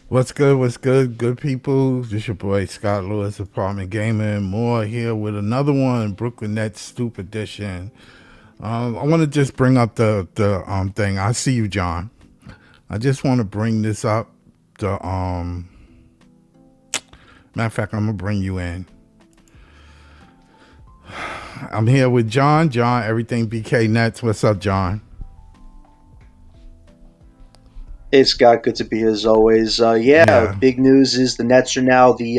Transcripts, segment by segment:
What's good? What's good? Good people. This your boy Scott Lewis, Apartment Gaming. More here with another one, Brooklyn Nets Stoop Edition. I want to just bring up the thing. I see you, John. I just want to bring this up. The matter of fact, I'm gonna bring you in. I'm here with John. John, everything BK Nets. What's up, John? Hey Scott, good to be here as always. Yeah. Big news is the Nets are now we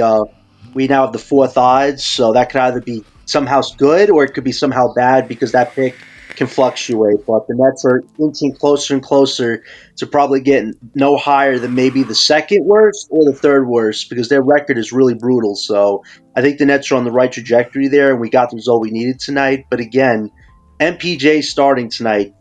now have the fourth odds, so that could either be somehow good or it could be somehow bad because that pick can fluctuate. But the Nets are inching closer and closer to probably getting no higher than maybe the second worst or the third worst because their record is really brutal. So I think the Nets are on the right trajectory there, and we got the result we needed tonight. But again, MPJ starting tonight,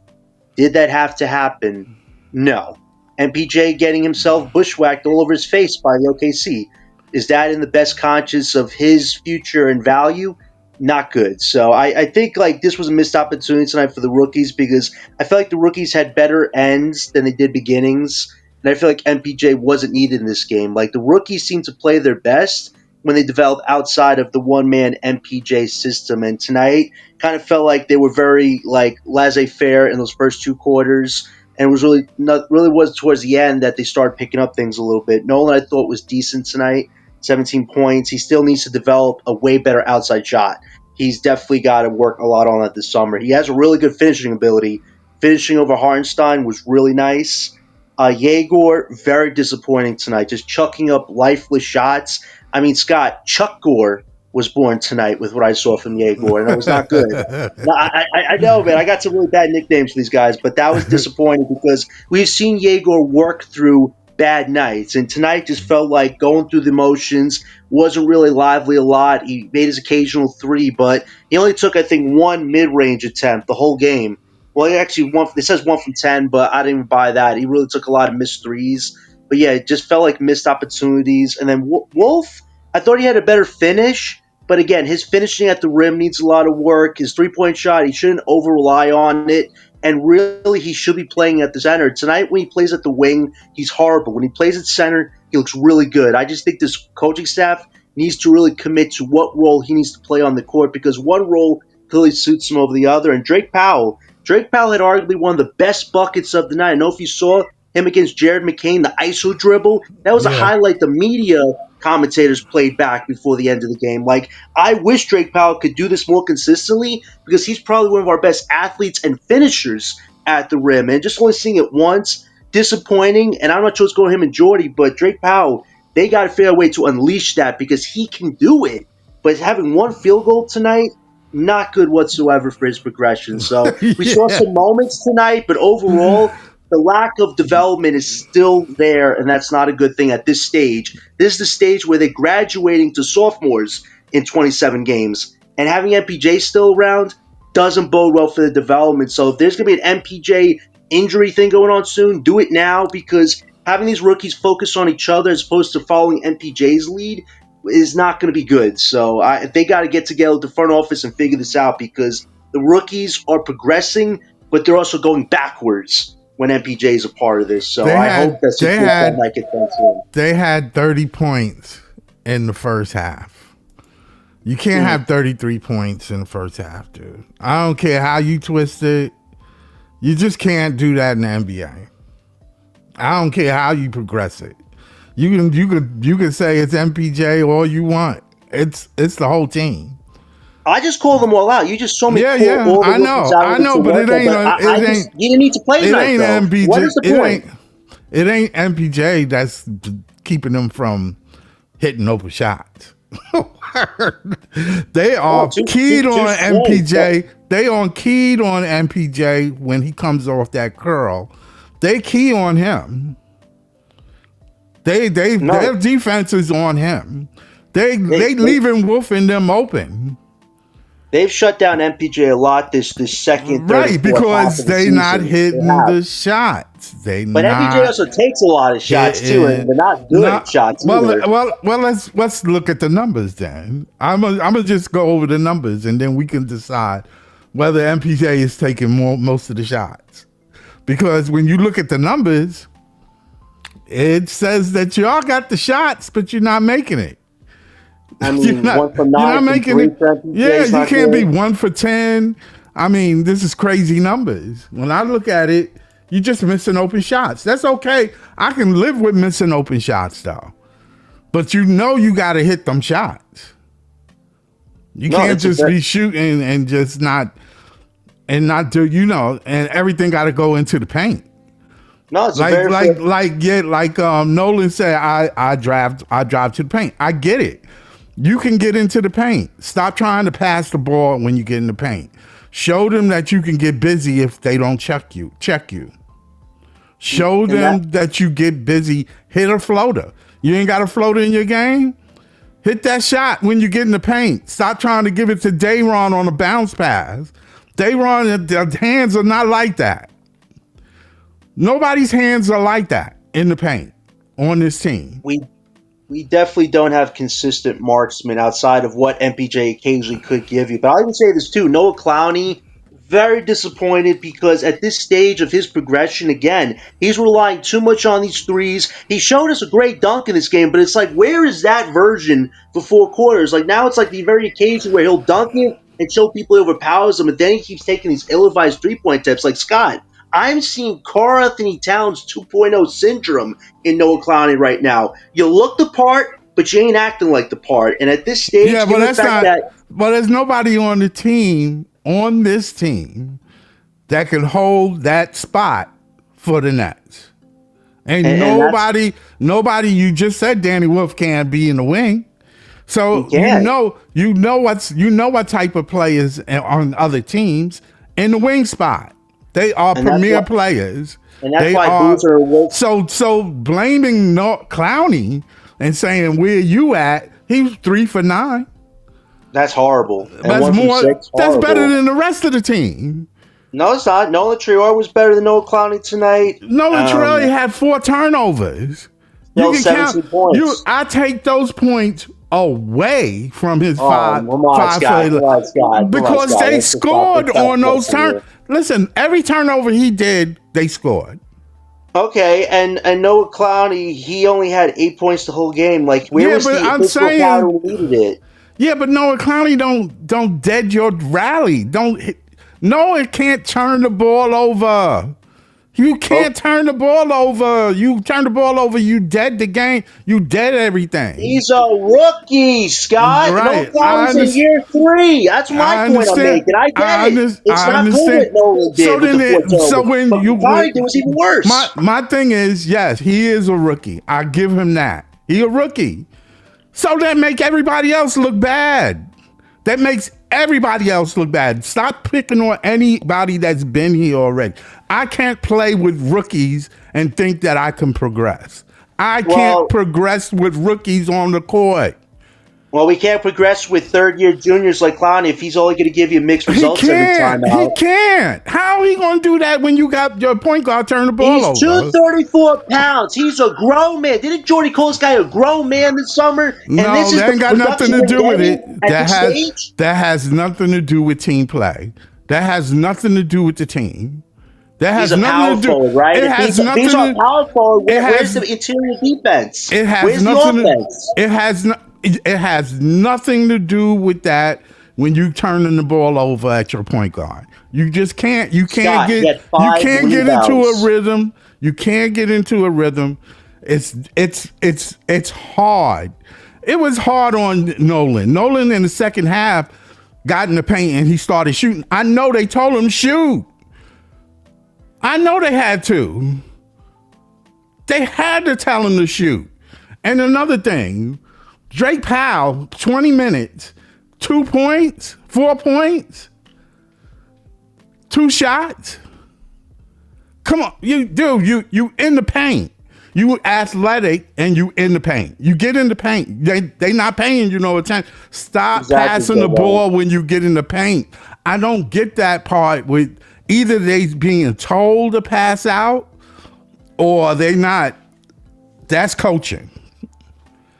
did that have to happen? No. MPJ getting himself bushwhacked all over his face by the OKC. Is that in the best conscience of his future and value? Not good. So I think like this was a missed opportunity tonight for the rookies because I feel like the rookies had better ends than they did beginnings. And I feel like MPJ wasn't needed in this game. Like the rookies seemed to play their best when they developed outside of the one-man MPJ system. And tonight kind of felt like they were very like laissez-faire in those first two quarters. And it was really was towards the end that they started picking up things a little bit. Nolan, I thought, was decent tonight, 17 points. He still needs to develop a way better outside shot. He's definitely got to work a lot on that this summer. He has a really good finishing ability. Finishing over Hartenstein was really nice. Yegor, very disappointing tonight, just chucking up lifeless shots. I mean, Scott, Chuck Gore was born tonight with what I saw from Yegor, and it was not good. I know, man. I got some really bad nicknames for these guys, but that was disappointing because we've seen Yegor work through bad nights, and tonight just felt like going through the motions. Wasn't really lively a lot. He made his occasional three, but he only took, I think, one mid-range attempt the whole game. Well, he actually it says 1 from 10, but I didn't even buy that. He really took a lot of missed threes. But yeah, it just felt like missed opportunities. And then Wolf, I thought he had a better finish. But again, his finishing at the rim needs a lot of work. His three-point shot, he shouldn't over-rely on it. And really, he should be playing at the center. Tonight, when he plays at the wing, he's horrible. When he plays at center, he looks really good. I just think this coaching staff needs to really commit to what role he needs to play on the court because one role clearly suits him over the other. And Drake Powell had arguably one of the best buckets of the night. I know if you saw him against Jared McCain, the ISO dribble, that was a highlight the media commentators played back before the end of the game. Like, I wish Drake Powell could do this more consistently because he's probably one of our best athletes and finishers at the rim. And just only seeing it once, disappointing. And I'm not sure what's going on him and Jordy, but Drake Powell, they got to figure out a way to unleash that because he can do it. But having one field goal tonight, not good whatsoever for his progression. So we saw some moments tonight, but overall, the lack of development is still there, and that's not a good thing at this stage. This is the stage where they're graduating to sophomores in 27 games, and having MPJ still around doesn't bode well for the development. So if there's going to be an MPJ injury thing going on soon, do it now because having these rookies focus on each other as opposed to following MPJ's lead is not going to be good. So they got to get together with the front office and figure this out because the rookies are progressing, but they're also going backwards when MPJ is a part of this. So I hope that's a that might get done soon. They had 30 points in the first half. You can't have 33 points in the first half, dude. I don't care how you twist it. You just can't do that in the NBA. I don't care how you progress it. You can say it's MPJ all you want. It's the whole team. I just call them all out. You just saw me all the I know, but it ain't. You didn't need to play tonight. It ain't MPJ. What is the point? It ain't MPJ that's keeping them from hitting open shots. They are keyed on MPJ. They on keyed on MPJ when he comes off that curl. They key on him. Their defense is on him. They leaving Wolf and them open. They've shut down MPJ a lot this second, third, right, because they not hitting the shots. But MPJ also takes a lot of shots too, and they're not good shots either. Well, let's look at the numbers then. I'm gonna just go over the numbers, and then we can decide whether MPJ is taking most of the shots. Because when you look at the numbers, it says that y'all got the shots, but you're not making it. I mean, 1 for 9. You're not making it. Yeah, you can't be 1 for 10. I mean, this is crazy numbers. When I look at it, you're just missing open shots. That's okay. I can live with missing open shots, though. But you got to hit them shots. You can't just be shooting and just not do, and everything got to go into the paint. No, it's like Nolan said, I drive to the paint. I get it. You can get into the paint. Stop trying to pass the ball when you get in the paint. Show them that you can get busy if they don't check you. Show them that you get busy. Hit a floater. You ain't got a floater in your game? Hit that shot when you get in the paint. Stop trying to give it to Dayron on a bounce pass. Dayron, their hands are not like that. Nobody's hands are like that in the paint on this team. We definitely don't have consistent marksmen outside of what MPJ occasionally could give you. But I would say this too. Noah Clowney, very disappointed because at this stage of his progression, again, he's relying too much on these threes. He showed us a great dunk in this game, but it's like, where is that version for 4 quarters? Like now it's like the very occasion where he'll dunk it and show people he overpowers them, and then he keeps taking these ill-advised three-point tips. Like, Scott, I'm seeing Karl Anthony Towns 2.0 syndrome in Noah Clowney right now. You look the part, but you ain't acting like the part. And at this stage, but there's nobody on this team that can hold that spot for the Nets. And nobody. You just said Danny Wolf can't be in the wing. So you know what type of players on other teams in the wing spot. They are premier players. And that's why Boozer will. So blaming Clowney and saying where you at, he was 3 for 9. That's horrible. That's better than the rest of the team. No, it's not. Nolan Traore was better than Noah Clowney tonight. Nolan Traore had 4 turnovers. You can 17 count. Points. I take those points away from his five because they scored on those turns. Listen, every turnover he did, they scored. Okay, and Noah Clowney, he only had 8 points the whole game. Like, where was the physical power who needed it? Yeah, but Noah Clowney don't dead your rally. Noah can't turn the ball over. You can't turn the ball over. You turn the ball over, you dead the game. You dead everything. He's a rookie, Scott. Right. No Clowney's in year 3. That's my point I'm making. I get it. It's not good what Nolan did. So when you it was even worse. My thing is, yes, he is a rookie. I give him that. He a rookie. So that make everybody else look bad. That makes everybody else look bad. Stop picking on anybody that's been here already. I can't play with rookies and think that I can progress. I can't progress with rookies on the court. Well, we can't progress with third-year juniors like Clowney if he's only going to give you mixed results every time out. He can't. How are he going to do that when you got your point guard turn the ball over? He's 234 pounds. He's a grown man. Didn't Jordy call this guy a grown man this summer? No, that ain't got nothing to do with it. That has nothing to do with team play. That has nothing to do with the team. That has nothing to do, right? It has nothing to do. Power forward, where's the interior defense? Where's the offense? It has nothing to do with that when you turning the ball over at your point guard. You just can't. You can't get into a rhythm. You can't get into a rhythm. It's hard. It was hard on Nolan. Nolan in the second half got in the paint and he started shooting. I know they told him shoot. I know they had to. They had to tell him to shoot. And another thing, Drake Powell, 20 minutes, 2 points, 4 points, 2 shots. Come on, you in the paint. You athletic and you in the paint. You get in the paint. They not paying you no attention. Stop passing the ball when you get in the paint. I don't get that part with either they being told to pass out or they not. That's coaching.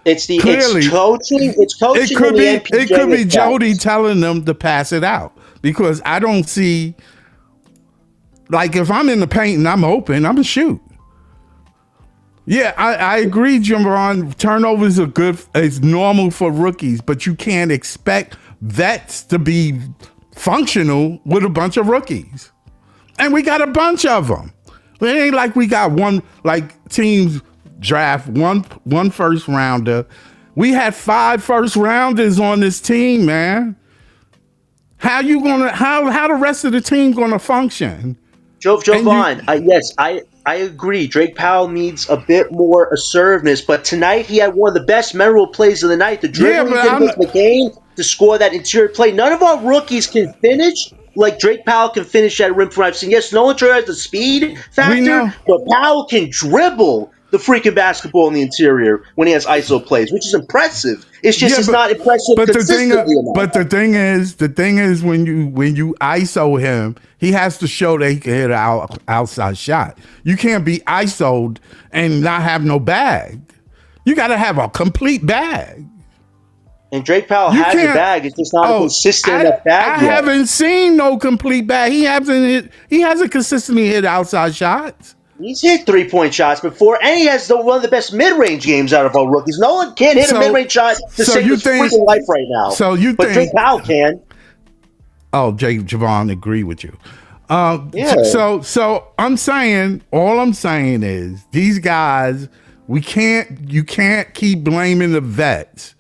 It's coaching. It could be Jody telling them to pass it out because I don't see. Like if I'm in the paint and I'm open, I'm gonna shoot. Yeah, I agree, Javon. Turnovers are good. It's normal for rookies, but you can't expect vets to be functional with a bunch of rookies. And we got a bunch of them. It ain't like we got one, like teams draft one first rounder. We had 5 first rounders on this team, man. How the rest of the team gonna function? Jovan, yes, I agree. Drake Powell needs a bit more assertiveness, but tonight he had one of the best memorable plays of the night. The dribbling the game to score that interior play. None of our rookies can finish like Drake Powell can finish at rim from I've seen. Yes, Nolan Turner has the speed factor, but Powell can dribble the freaking basketball in the interior when he has ISO plays, which is impressive. It's just it's not impressive consistently enough. But the thing is when you ISO him, he has to show that he can hit an outside shot. You can't be ISO'd and not have no bag. You got to have a complete bag. And Drake Powell has a bag. It's just not a consistent enough bag yet. I haven't seen no complete bag. He hasn't consistently hit outside shots. He's hit 3-point shots before, and he has one of the best mid-range games out of our rookies. No one can hit a mid-range shot to save his freaking life right now. But Drake Powell can. Oh, Javon, agree with you. So I'm saying, all I'm saying is these guys, you can't keep blaming the vets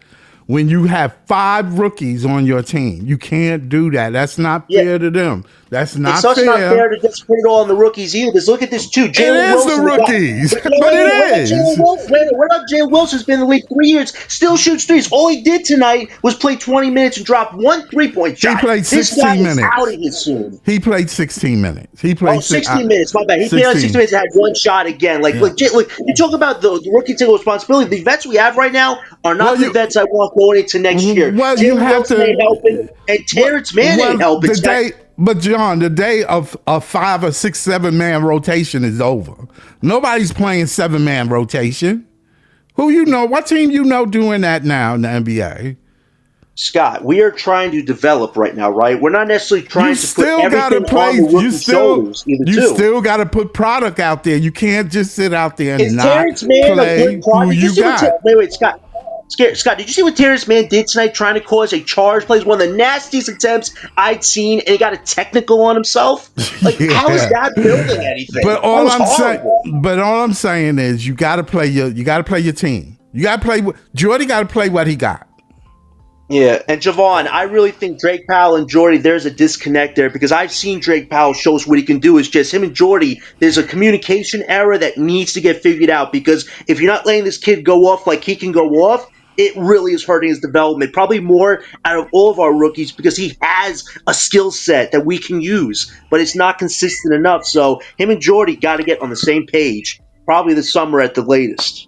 when you have 5 rookies on your team. You can't do that. That's not fair to them. That's not fair. It's not fair to just put it all on the rookies either. Because look at this too. Jalen Wilson. It is the rookies. But it is. What about Jalen Wilson's been in the league 3 years, still shoots threes. All he did tonight was play 20 minutes and drop 1 3-point shot. He played 16 minutes. Out of here soon. He played 16 minutes. 16 minutes. My bad. He played on 16 minutes and had 1 shot again. Look, you talk about the rookie taking responsibility. The vets we have right now are not the vets I want going into next year. Well, you have to. Ain't helping, and Terrence Mann ain't helping. But John, the day of a 5 or 6, 7 man rotation is over. Nobody's playing 7-man rotation. Who you know? What team you know doing that now in the NBA? Scott, we are trying to develop right now, right? We're not necessarily trying to put everything on the rookie's shoulders. You still got to put product out there. You can't just sit out there and is not Terrence Mann play a good product? who you got. Wait, Scott. Scott, did you see what Terrence Mann did tonight trying to cause a charge play? One of the nastiest attempts I'd seen, and he got a technical on himself? How is that building anything? But all I'm saying is you gotta play your team. You gotta play Jordy gotta play what he got. Yeah, and Javon, I really think Drake Powell and Jordy, there's a disconnect there because I've seen Drake Powell show us what he can do. It's just him and Jordy, there's a communication error that needs to get figured out because if you're not letting this kid go off like he can go off, it really is hurting his development, probably more out of all of our rookies because he has a skill set that we can use, but it's not consistent enough. So him and Jordy got to get on the same page, probably this summer at the latest.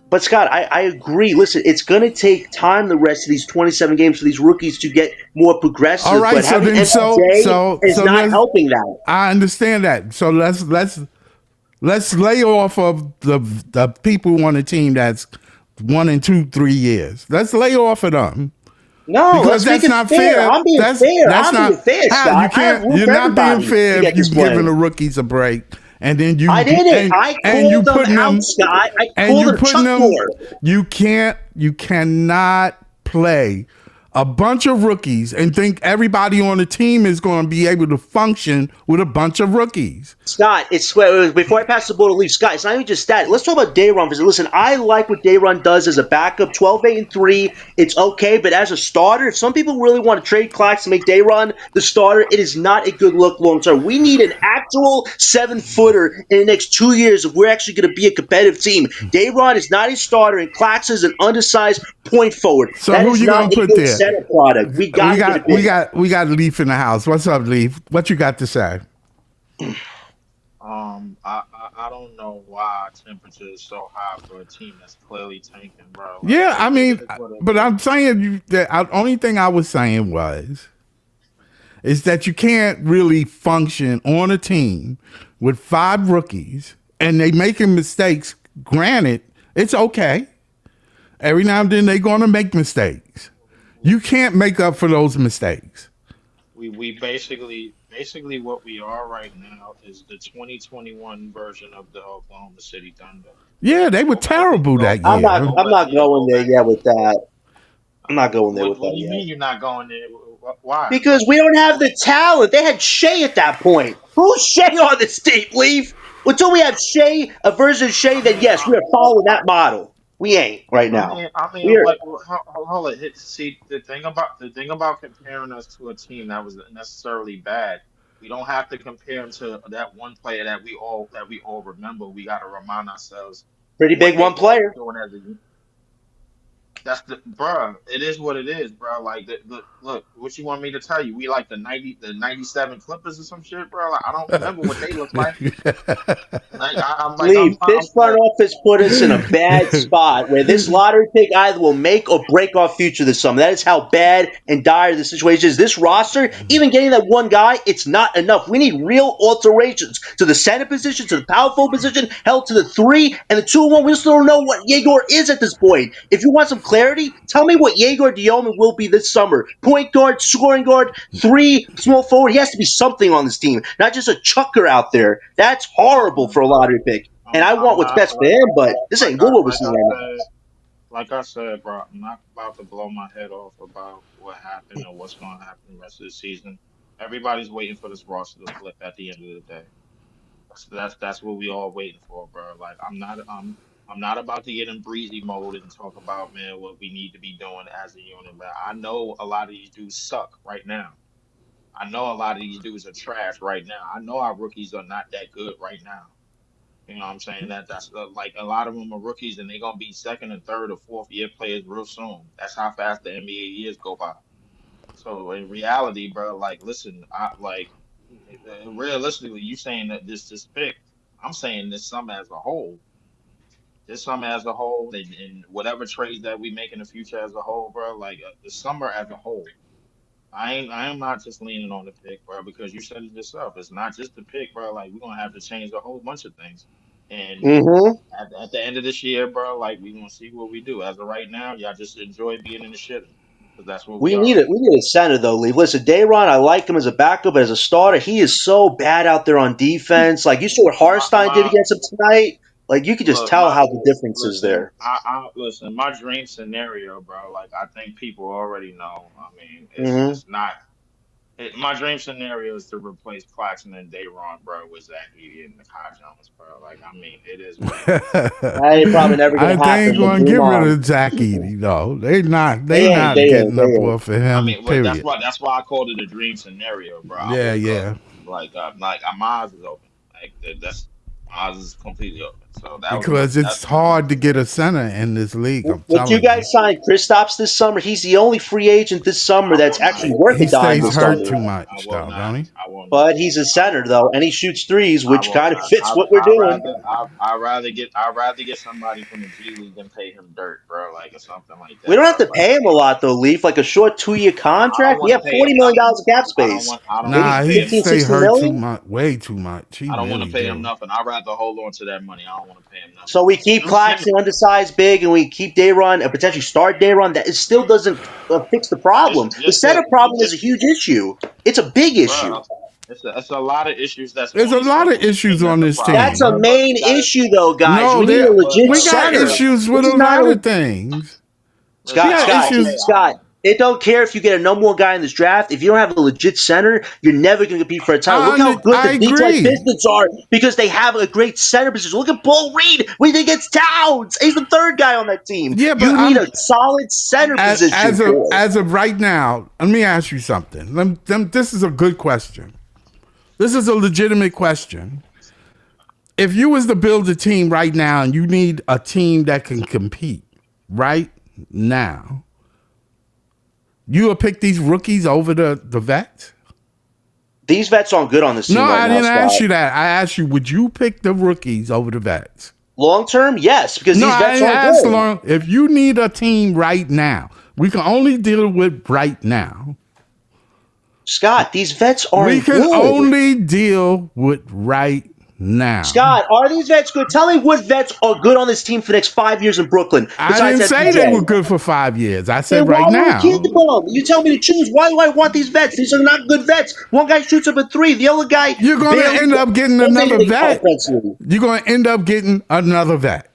But Scott, I agree. Listen, it's going to take time the rest of these 27 games for these rookies to get more progressive. All right, but so then, is not helping that. I understand that. So let's lay off of the people on the team that's 1 and 2, 3 years. Let's lay off of them. No, because that's not fair. I'm being fair. I'm being fair, Scott. You're not being fair if you're giving the rookies a break. And then you, I didn't. I called them out, Scott. I called them Chuck Moore. You cannot play a bunch of rookies and think everybody on the team is going to be able to function with a bunch of rookies. Scott, before I pass the ball to Leaf, Scott, it's not even just that. Let's talk about Dayron. Listen, I like what Dayron does as a backup, 12-8-3. It's okay, but as a starter, if some people really want to trade Clax to make Dayron the starter, it is not a good look long term. We need an actual 7-footer in the next 2 years if we're actually going to be a competitive team. Dayron is not a starter, and Clax is an undersized point forward. So that who you going to put there? Product. We got Leaf in the house. What's up, Leaf? What you got to say? I don't know why temperature is so high for a team that's clearly tanking, bro. Like Yeah, I it mean, is what it but is. I'm saying only thing I was saying was is that you can't really function on a team with 5 rookies and they making mistakes. Granted, it's okay. Every now and then they're going to make mistakes. You can't make up for those mistakes. We basically what we are right now is the 2021 version of the Oklahoma City Thunder. Yeah, they were Go back and terrible that I'm not. year. I'm not going go there back. yet with that. I'm not going there with What that do you yet. mean you're not going there? Why? Because we don't have the talent. They had Shea at that point. Who's Shea on this team, Leaf? Until we have Shea, a version of Shea, I then mean, yes, we are following that model. We ain't right now. I mean, We are like, hold it. See, the thing about comparing us to a team that was necessarily bad, we don't have to compare them to that one player that we all remember. We got to remind ourselves pretty what big they one all player. were doing as a That's the bruh. It is what it is, bro. Like look, what you want me to tell you? We like the 97 Clippers or some shit, bro. Like I don't remember what they look like. Like Leave. I'm This front like, office put us in a bad spot where this lottery pick either will make or break our future this summer. That is how bad and dire the situation is. This roster, even getting that one guy, it's not enough. We need real alterations to the center position, to the power forward position, hell to the 3 and the 2-1. We still don't know what Yegor is at this point. If you want some clarity, tell me what Yegor Dioma will be this summer. Point guard, scoring guard, 3, small forward. He has to be something on this team, not just a chucker out there. That's horrible for a lottery pick. And I want I'm what's not best for him, but this ain't good what we're seeing right now. like I said, bro. I'm not about to blow my head off about what happened or what's going to happen the rest of the season. Everybody's waiting for this roster to flip at the end of the day. That's what we all waiting for, bro. Like I'm not about to get in breezy mode and talk about man what we need to be doing as a unit. But I know a lot of these dudes suck right now. I know a lot of these dudes are trash right now. I know our rookies are not that good right now. You know what I'm saying? That's like a lot of them are rookies and they're gonna be second and third or fourth year players real soon. That's how fast the NBA years go by. So in reality, bro, like listen, I like realistically, you saying that this pick, I'm saying this summer as a whole, this summer as a whole, and whatever trades that we make in the future as a whole, bro, like the summer as a whole. I am not just leaning on the pick, bro, because you said it yourself. It's not just the pick, bro. Like we're gonna have to change a whole bunch of things. And Mm-hmm. at the end of this year, bro, like we gonna see what we do. As of right now, y'all just enjoy being in the shitter, because that's what we We are. need it. We need a center though. Lee. Listen, Dayron, I like him as a backup, but as a starter, he is so bad out there on defense. Like you saw what Harstein did My against him tonight. Like you could just look, tell my how the difference is listen, there. I listen. My dream scenario, bro. Like I think people already know. I mean, Mm-hmm. it's not. My dream scenario is to replace Claxton and Dayron, bro, with Zach Edey and Kai Jones, bro. Like I mean, it is what it is. That ain't probably never I gonna they happen. ain't But going to dream get rid on. of Zach Edey though. They They ain't. not They ain't. getting up They ain't. off of I him. mean, well, Period. that's why I called it a dream scenario, bro. I Yeah, woke up yeah. like my eyes is open. That's my eyes is completely open. So Because that's it's my dream hard to get a scenario. center in this league. I'm Would you telling you. guys sign Kristaps this summer? He's the only free agent this summer I that's will not. actually worth He a dime stays I this will hurt summer. too not. I much, will though, not. don't he? I will not. But he's a I center will though, not. and he shoots threes, I which will kind of not. fits what we're doing. I rather get somebody from the G League than pay him dirt, bro, like or something like We that, don't have bro. to Like pay him a lot though, Leaf. Like a short 2-year I don't contract. We want to have pay $40 him million nothing. of cap space. I don't want Maybe Nah, to pay he him 15, stay 60 hurt too million. much, way too much. He I don't want to really pay him do. nothing. I'd rather hold on to that money. I don't want to pay him nothing. So we keep Him Claxton undersized big, and we keep Dayron and potentially start Dayron. That it still doesn't fix the problem. The center problem is a just huge issue. It's a big issue. bro. It's a lot of issues that's There's on a this lot of fucking issues team on that's a this problem, That's a bro. team. But main we gotta. issue, though, guys. No, We need a legit we got center. issues with This a is not lot a of things. We Listen, Scott. got Scott. okay, issues. Scott. It don't care if you get a number one guy in this draft. If you don't have a legit center, you're never going to compete for a title. Look how good I the Detroit agree. Pistons are because they have a great center position. Look at Paul Reed when he gets Towns. He's the third guy on that team. Yeah, but You need a solid center position for. as of right now, let me ask you something. This is a good question. This is a legitimate question. If you was to build a team right now and you need a team that can compete right now, you would pick these rookies over the vets? These vets aren't good on this team No, right I now, didn't ask Scott. you that. I asked you, would you pick the rookies over the vets? Long term, yes, because No, these I vets didn't aren't ask good. long. If you need a team right now, we can only deal with right now. Scott, these vets aren't We can good. only deal with right now. Scott, are these vets good? Tell me what vets are good on this team for the next 5 years in Brooklyn. I didn't say SPJ. they were good for 5 years. I said Then right why do we now. keep them? You tell me to choose. Why do I want these vets? These are not good vets. One guy shoots up a 3. The other guy. You're going to barely end up getting does another anything vet. offensively. You're going to end up getting another vet.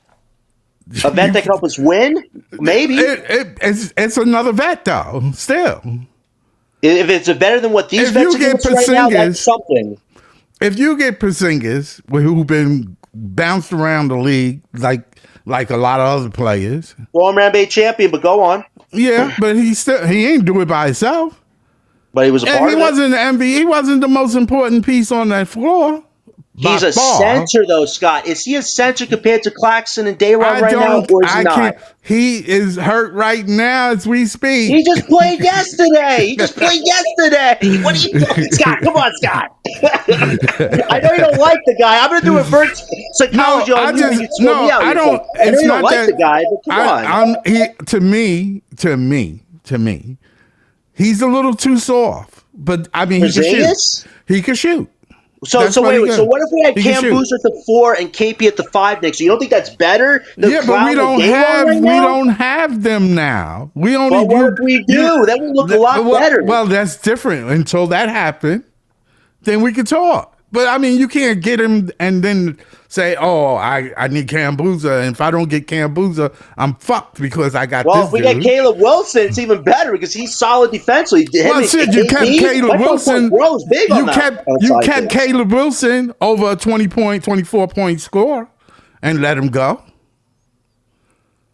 A vet that can help us win? Maybe. It's another vet, though, still. If it's better than what these If vets you are giving get us right now, Porzingis- that's something. If you get Porzingis, who've been bounced around the league like a lot of other players, Former NBA champion, but go on. yeah, but he ain't do it by himself. But he was a And part he of it. wasn't the MVP. He wasn't the most important piece on that floor. He's by a far. center, though, Scott. Is he a center compared to Claxton and Dayron right now, or is he not? He is hurt right now as we speak. He just played yesterday. What are you doing, Scott? Come on, Scott. I know you don't like the guy. I'm going to do reverse psychology on you. You throw me out. I don't. I know It's you not don't like that, the guy, but come on. To me, he's a little too soft. But I mean, he can shoot. Porzingis? He can shoot. So That's wait. what he So got. what if we had He can Cam shoot. Boozer at the 4 and KP at the 5 next? So you don't think that's better? than Yeah, but Clown we and don't Dayron have right we now? don't have them now. We only Well, what if we do? Then we look a lot better. Well, that's different. Until that happened, then we could talk. But I mean, you can't get him and then say, "Oh, I need Cam Boozer, and if I don't get Cam Boozer, I'm fucked because I got Well, this if we dude." get Caleb Wilson, it's even better because he's solid defensively. Well, shit, you kept Caleb Wilson. You kept Caleb Wilson over a 24-point score and let him go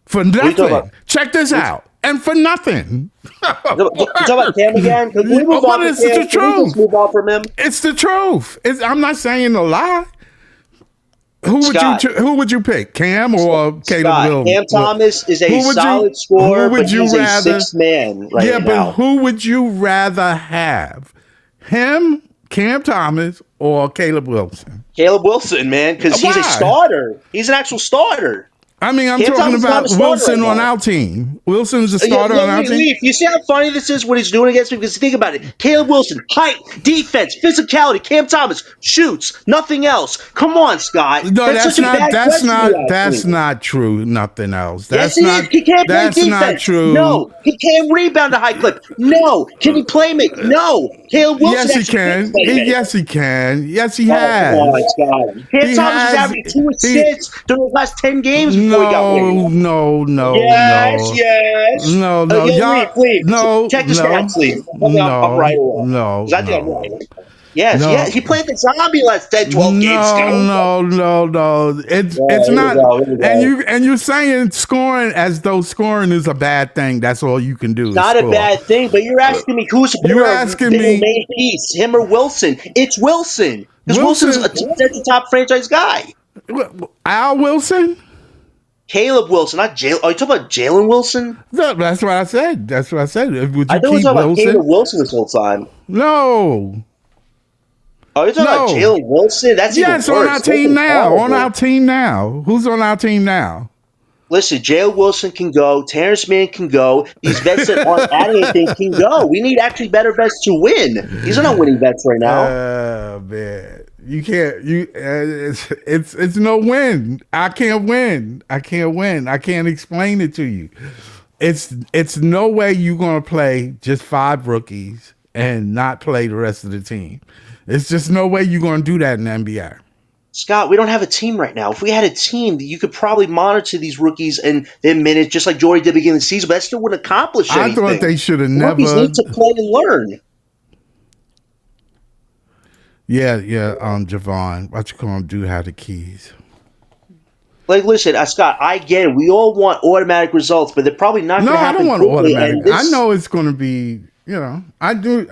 for nothing. about? Check this out. And for nothing. You talk about Cam again? Can we move on from It's Cam? the Can we truth. just move on from him? It's the truth. I'm not saying a lie. Scott. Who would you pick, Cam or Caleb Scott, Wilson? Cam Thomas is a Who would you- solid scorer, who would but you he's rather- a 6th man right Yeah, now. but who would you rather have? Him, Cam Thomas, or Caleb Wilson? Caleb Wilson, man, because he's a Why? starter. He's an actual starter. I mean, I'm Cam talking Thomas is not about a starter Wilson right on now. our team. Wilson's a starter on our team. Leaf, you see how funny this is what he's doing against me? Because think about it. Caleb Wilson, height, defense, physicality. Cam Thomas shoots, nothing else. Come on, Scott. No, that's such a bad question to ask that's me. not true. Nothing else. Yes, That's he not. is. He can't play That's defense. not true. No, he can't rebound a high clip. No, can he play make? No, Caleb Wilson. Yes, he actually can. play make. Yes, he can. Yes, he Oh, has. come on, Scott. Cam He Thomas has- is averaging 2 assists during the last 10 games before he got No, paid. no. Yes. No. Leaf. No. Check the no, stats, Leaf. I'm right away. No. 'Cause I think I'm right. Yes, No. yes. He played the zombie last 10, 12 games. Scott. No. It's here not. we go, here we go. And you're saying scoring as though scoring is a bad thing. That's all you can do. Not is a score. bad thing, but you're asking me who's the You're better asking me- main piece, him or Wilson? It's Wilson. Because Wilson's a potential top franchise guy. Al Wilson. Caleb Wilson, not Jalen. Are you talking about Jalen Wilson? No, that's what I said. Would you I thought we were keep talking about Wilson? Caleb Wilson this whole time. No. Oh, you're talking about No. Jalen Wilson? That's Yes, even worse. on our team Wilson's now. horrible. On our team now. Who's on our team now? Listen, Jalen Wilson can go. Terrence Mann can go. These vets that aren't adding anything can go. We need actually better vets to win. These are not winning vets right now. Oh man, you can't. It's no win. I can't win. I can't explain it to you. It's no way you're gonna play just 5 rookies and not play the rest of the team. It's just no way you're gonna do that in the NBA. Scott, we don't have a team right now. If we had a team, you could probably monitor these rookies and their minutes just like Jordy did beginning of the season, but that still wouldn't accomplish anything. I thought they should have Rookies never. need to play and learn. Yeah. Javon, what you call him? Do have the keys. Like, listen, Scott, I get it. We all want automatic results, but they're probably not No, going to I happen don't want quickly. automatic. And I know it's going to be. I do.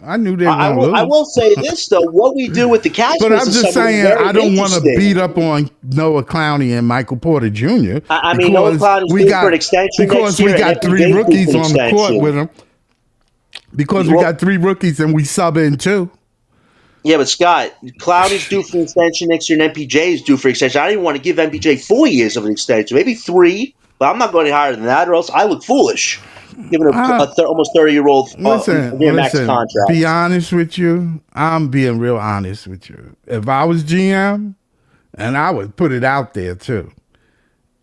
I knew they were I going to lose. will, I will say this, though. What we do with the Cavs But I'm is just something saying, very I don't want to interesting. beat up on Noah Clowney and Michael Porter Jr. I mean, Noah Clowney's due for an extension because next year, we got and 3 Evan rookies Davis on the court extension. with him. Because we got 3 rookies and we sub in 2. Yeah, but Scott, Clowney's due for extension next year, and MPJ is due for extension. I don't even want to give MPJ 4 years of an extension, maybe 3, but I'm not going any higher than that, or else I look foolish giving almost 30-year-old their max Listen. Be contract. honest with you. I'm being real honest with you. If I was GM, and I would put it out there too,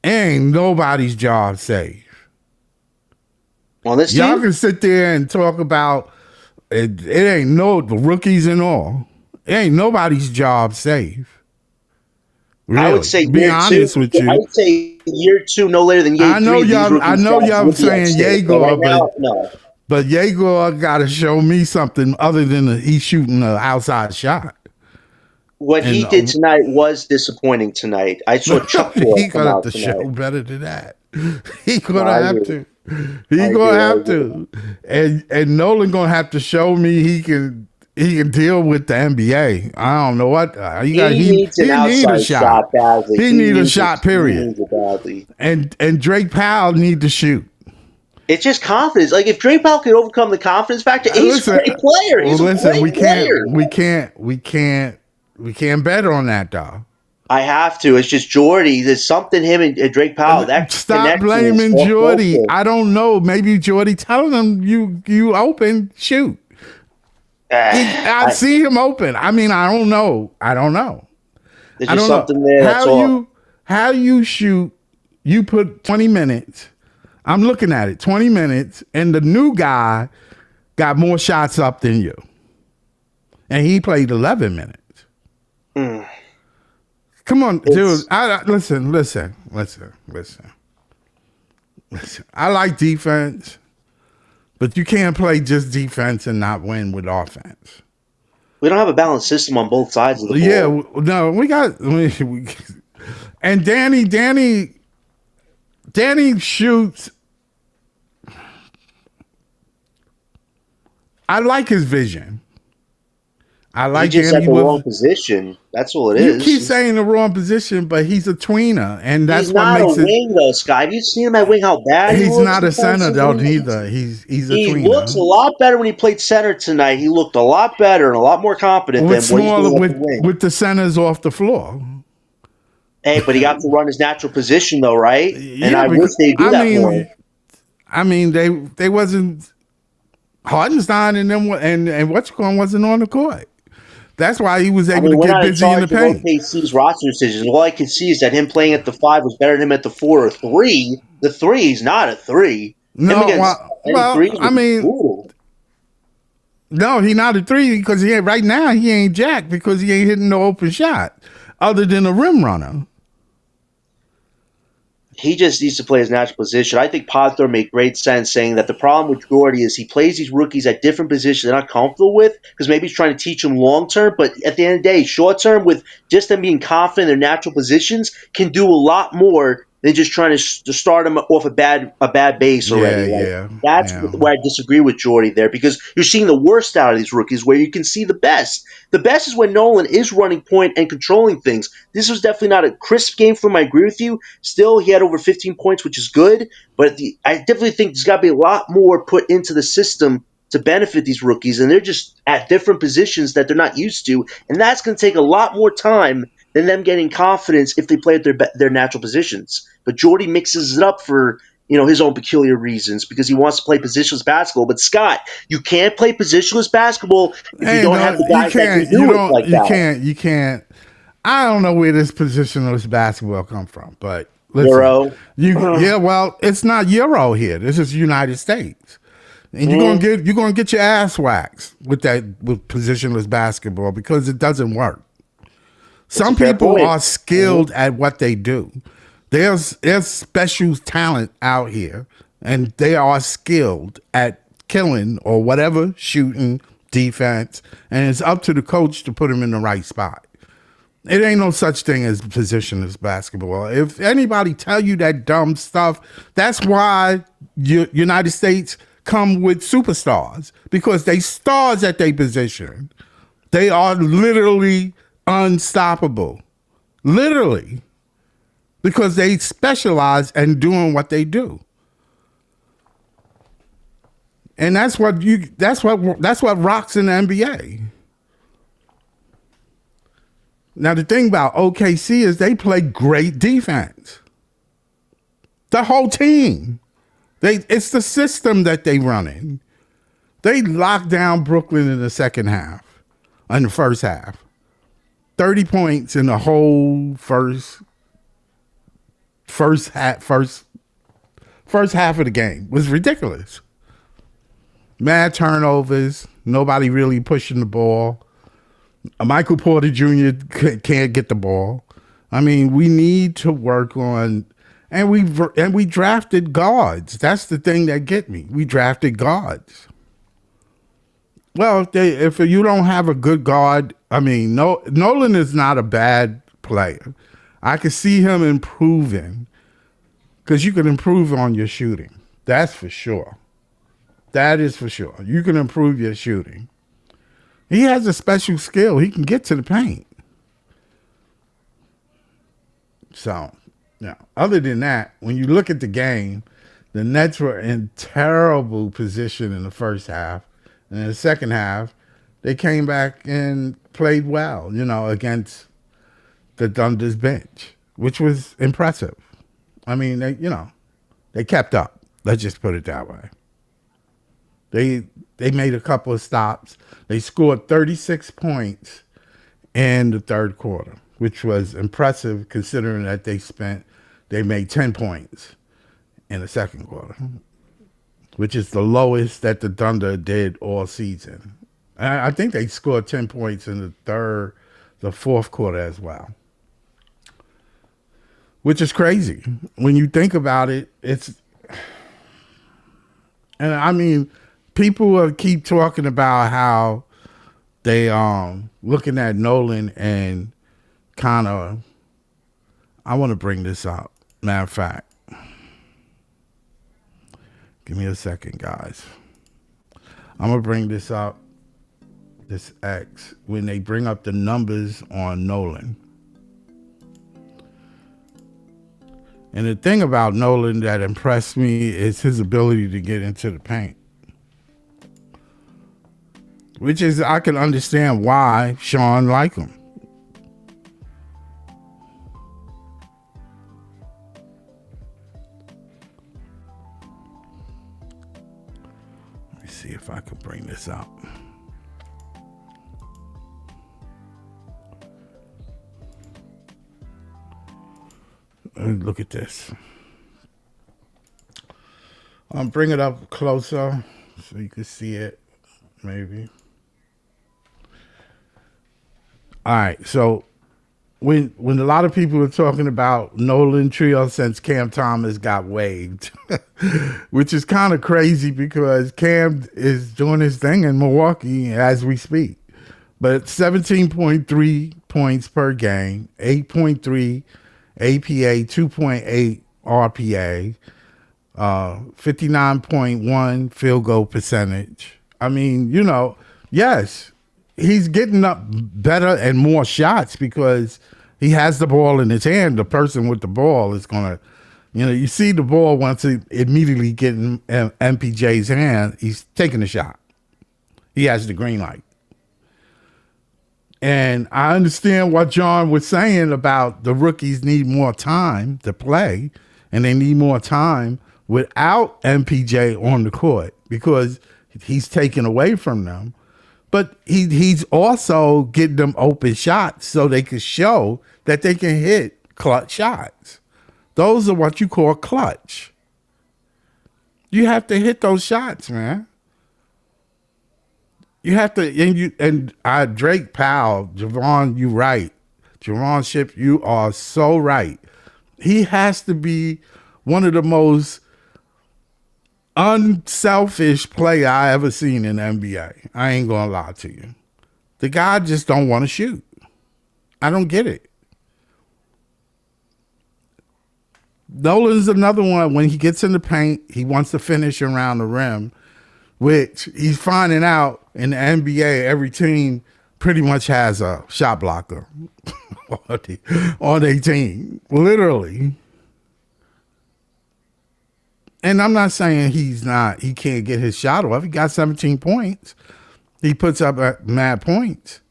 ain't nobody's job safe. On this Y'all team, can sit there and talk about it. It ain't no the rookies and all. It ain't nobody's job safe. Really, I would say be honest with I you. would say year 2, no later than year 3. These rookies I know y'all would be at saying stake. Jaeger, Right now, no. but Jaeger got to show me something other than he's shooting an outside shot. What he did tonight was disappointing tonight. I saw Chuck he come gonna have out to tonight. show better than that. He gonna have to. He I gonna agree. have to. And Nolan gonna have to show me he can deal with the NBA. I don't know what he needs an outside shot badly. He need a shot. Period. He needs it badly. And Drake Powell need to shoot. It's just confidence. Like if Drake Powell could overcome the confidence factor, he's a great player. He's a great player. We can't bet on that, dog. I have to. It's just Jordy. There's something him and Drake Powell. That stop blaming Jordy. I don't know. Maybe Jordy telling him you open, shoot. I see him open. I mean, I don't know. There's just something there. That's all. How do you shoot? You put 20 minutes. I'm looking at it, 20 minutes, and the new guy got more shots up than you. And he played 11 minutes. Come on, dude. Listen. I like defense, but you can't play just defense and not win with offense. We don't have a balanced system on both sides of the ball. Yeah, no, we got. And Danny shoots. I like his vision. I like he just Danny at the wrong position. That's all it is. You keep saying the wrong position, but he's a tweener, and that's he's what not makes a wing though, Scott. Have you seen him at wing? How bad he's not a center though. Neither he's a tweener. He looks a lot better when he played center tonight. He looked a lot better and a lot more competent than what he's doing at the wing. With the centers off the floor. Hey, but he got to run his natural position though, right? Yeah, and I wish they do that more. I mean, they wasn't Hardenstein and them and wasn't on the court. That's why he was able to get busy in the paint. OKC's roster decisions. All I can see is that him playing at the 5 was better than him at the 4 or 3. The 3, he's not a 3. No, I mean, brutal. No, he's not a 3 because right now he ain't jacked because he ain't hitting no open shot other than a rim runner. He just needs to play his natural position. I think Podthorne made great sense saying that the problem with Gordy is he plays these rookies at different positions they're not comfortable with because maybe he's trying to teach them long term, but at the end of the day, short term with just them being confident in their natural positions can do a lot more than just trying to start them off a bad base already. That's where I disagree with Jordy there because you're seeing the worst out of these rookies where you can see the best. The best is when Nolan is running point and controlling things. This was definitely not a crisp game for him. I agree with you. Still, he had over 15 points, which is good. But I definitely think there's got to be a lot more put into the system to benefit these rookies. And they're just at different positions that they're not used to. And that's going to take a lot more time than them getting confidence if they play at their natural positions. But Jordy mixes it up for his own peculiar reasons because he wants to play positionless basketball. But Scott, you can't play positionless basketball if you don't have the guys that can do it like that. You can't. I don't know where this positionless basketball come from, but listen, Euro. Yeah, well, it's not Euro here. This is United States. And you're gonna get your ass waxed with positionless basketball because it doesn't work. Some people are skilled at what they do. There's special talent out here, and they are skilled at killing or whatever, shooting, defense, and it's up to the coach to put them in the right spot. It ain't no such thing as positionless basketball. If anybody tell you that dumb stuff, that's why United States come with superstars, because they stars at their position. They are literally unstoppable. Literally. Because they specialize in doing what they do. And that's what rocks in the NBA. Now, the thing about OKC is they play great defense. The whole team. It's the system that they run in. They locked down Brooklyn in the first half. 30 points in the whole first half of the game was ridiculous. Mad turnovers, nobody really pushing the ball. Michael Porter Jr. can't get the ball. I mean, we need to work on, and we drafted guards. That's the thing that get me. We drafted guards. Well, if you don't have a good guard, I mean, Nolan is not a bad player. I could see him improving because you can improve on your shooting. That's for sure. That is for sure. You can improve your shooting. He has a special skill. He can get to the paint. So, yeah. Other than that, when you look at the game, the Nets were in terrible position in the first half. And in the second half, they came back and played well, against the Thunder's bench, which was impressive. I mean, they kept up. Let's just put it that way. They made a couple of stops. They scored 36 points in the third quarter, which was impressive considering that they made 10 points in the second quarter, which is the lowest that the Thunder did all season. I think they scored 10 points in the fourth quarter as well, which is crazy. When you think about it, and I mean, people will keep talking about how they looking at Nolan and kind of, I want to bring this up. Matter of fact, give me a second, guys. I'm going to bring this up, this X, when they bring up the numbers on Nolan. And the thing about Nolan that impressed me is his ability to get into the paint. Which is, I can understand why Sean liked him. Let me see if I can bring this up. Look at this. I'll bring it up closer so you can see it, maybe. All right, so when a lot of people are talking about Nolan Trio since Cam Thomas got waived, which is kind of crazy because Cam is doing his thing in Milwaukee as we speak. But 17.3 points per game, 8.3 APA, 2.8 RPA, 59.1 field goal percentage. I mean, yes, he's getting up better and more shots because he has the ball in his hand. The person with the ball is going to, you see the ball once it immediately get in MPJ's hand, he's taking the shot. He has the green light. And I understand what John was saying about the rookies need more time to play, and they need more time without MPJ on the court because he's taken away from them. But he's also getting them open shots so they can show that they can hit clutch shots. Those are what you call clutch. You have to hit those shots, man. You have to, Drake Powell, Javon, you right. Javon Ship, you are so right. He has to be one of the most unselfish player I ever seen in the NBA. I ain't gonna lie to you. The guy just don't want to shoot. I don't get it. Nolan's another one. When he gets in the paint, he wants to finish around the rim, which he's finding out in the NBA, every team pretty much has a shot blocker on their team, literally. And I'm not saying he can't get his shot off. He got 17 points. He puts up mad points.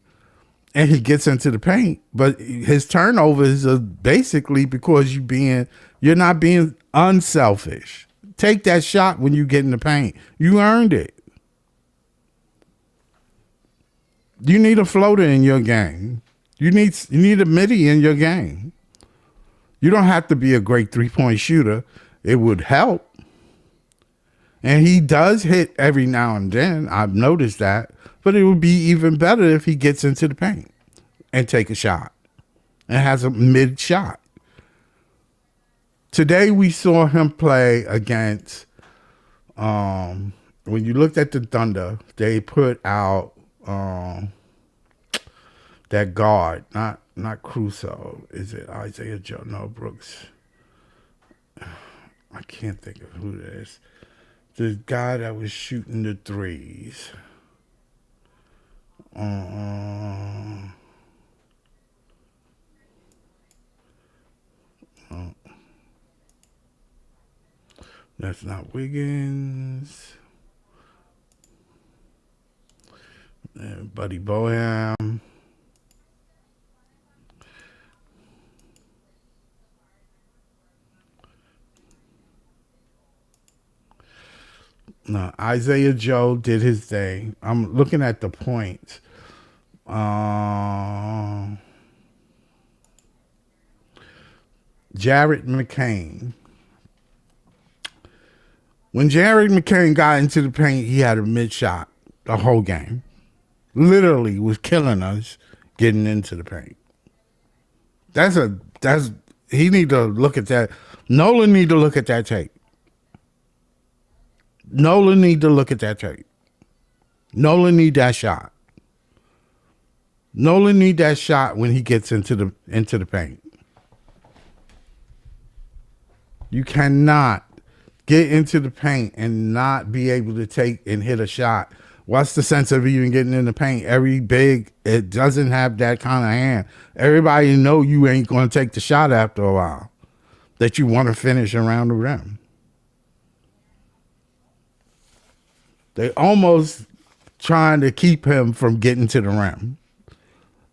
and he gets into the paint, but his turnovers are basically because you're not being unselfish. Take that shot when you get in the paint. You earned it. You need a floater in your game. You need a midi in your game. You don't have to be a great 3-point shooter. It would help. And he does hit every now and then. I've noticed that. But it would be even better if he gets into the paint and take a shot and has a mid shot. Today we saw him play against, when you looked at the Thunder, they put out that guard, not Crusoe. Is it Isaiah Joe? No, Brooks. I can't think of who it is. The guy that was shooting the threes. That's not Wiggins. Buddy Boham. No, Isaiah Joe did his thing. I'm looking at the points. Jared McCain. When Jared McCain got into the paint, he had a mid shot the whole game. Literally was killing us getting into the paint. He need to look at that. Nolan need to look at that tape. Nolan need to look at that tape. Nolan need that shot. Nolan need that shot when he gets into the paint. You cannot get into the paint and not be able to take and hit a shot. What's the sense of even getting in the paint? Every big, it doesn't have that kind of hand. Everybody know you ain't going to take the shot after a while, that you want to finish around the rim. They almost trying to keep him from getting to the rim.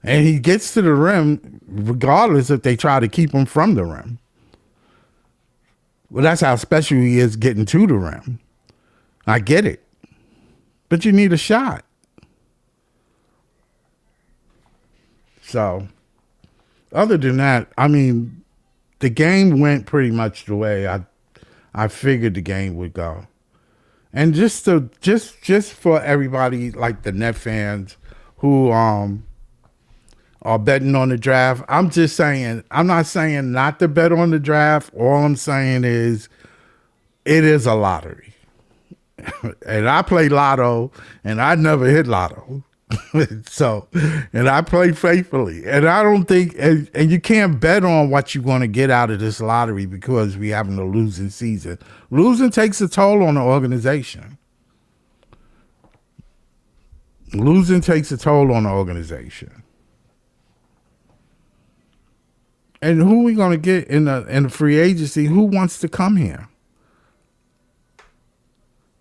And he gets to the rim regardless if they try to keep him from the rim. Well, that's how special he is getting to the rim. I get it. But you need a shot. So, other than that, I mean, the game went pretty much the way I figured the game would go. And just for everybody, like the Net fans who are betting on the draft, I'm just saying, I'm not saying not to bet on the draft. All I'm saying is it is a lottery. And I play lotto, and I never hit lotto. So, and I play faithfully. And I don't think, and you can't bet on what you're going to get out of this lottery because we're having a losing season. Losing takes a toll on the organization. Losing takes a toll on the organization. And who are we going to get in the free agency? Who wants to come here?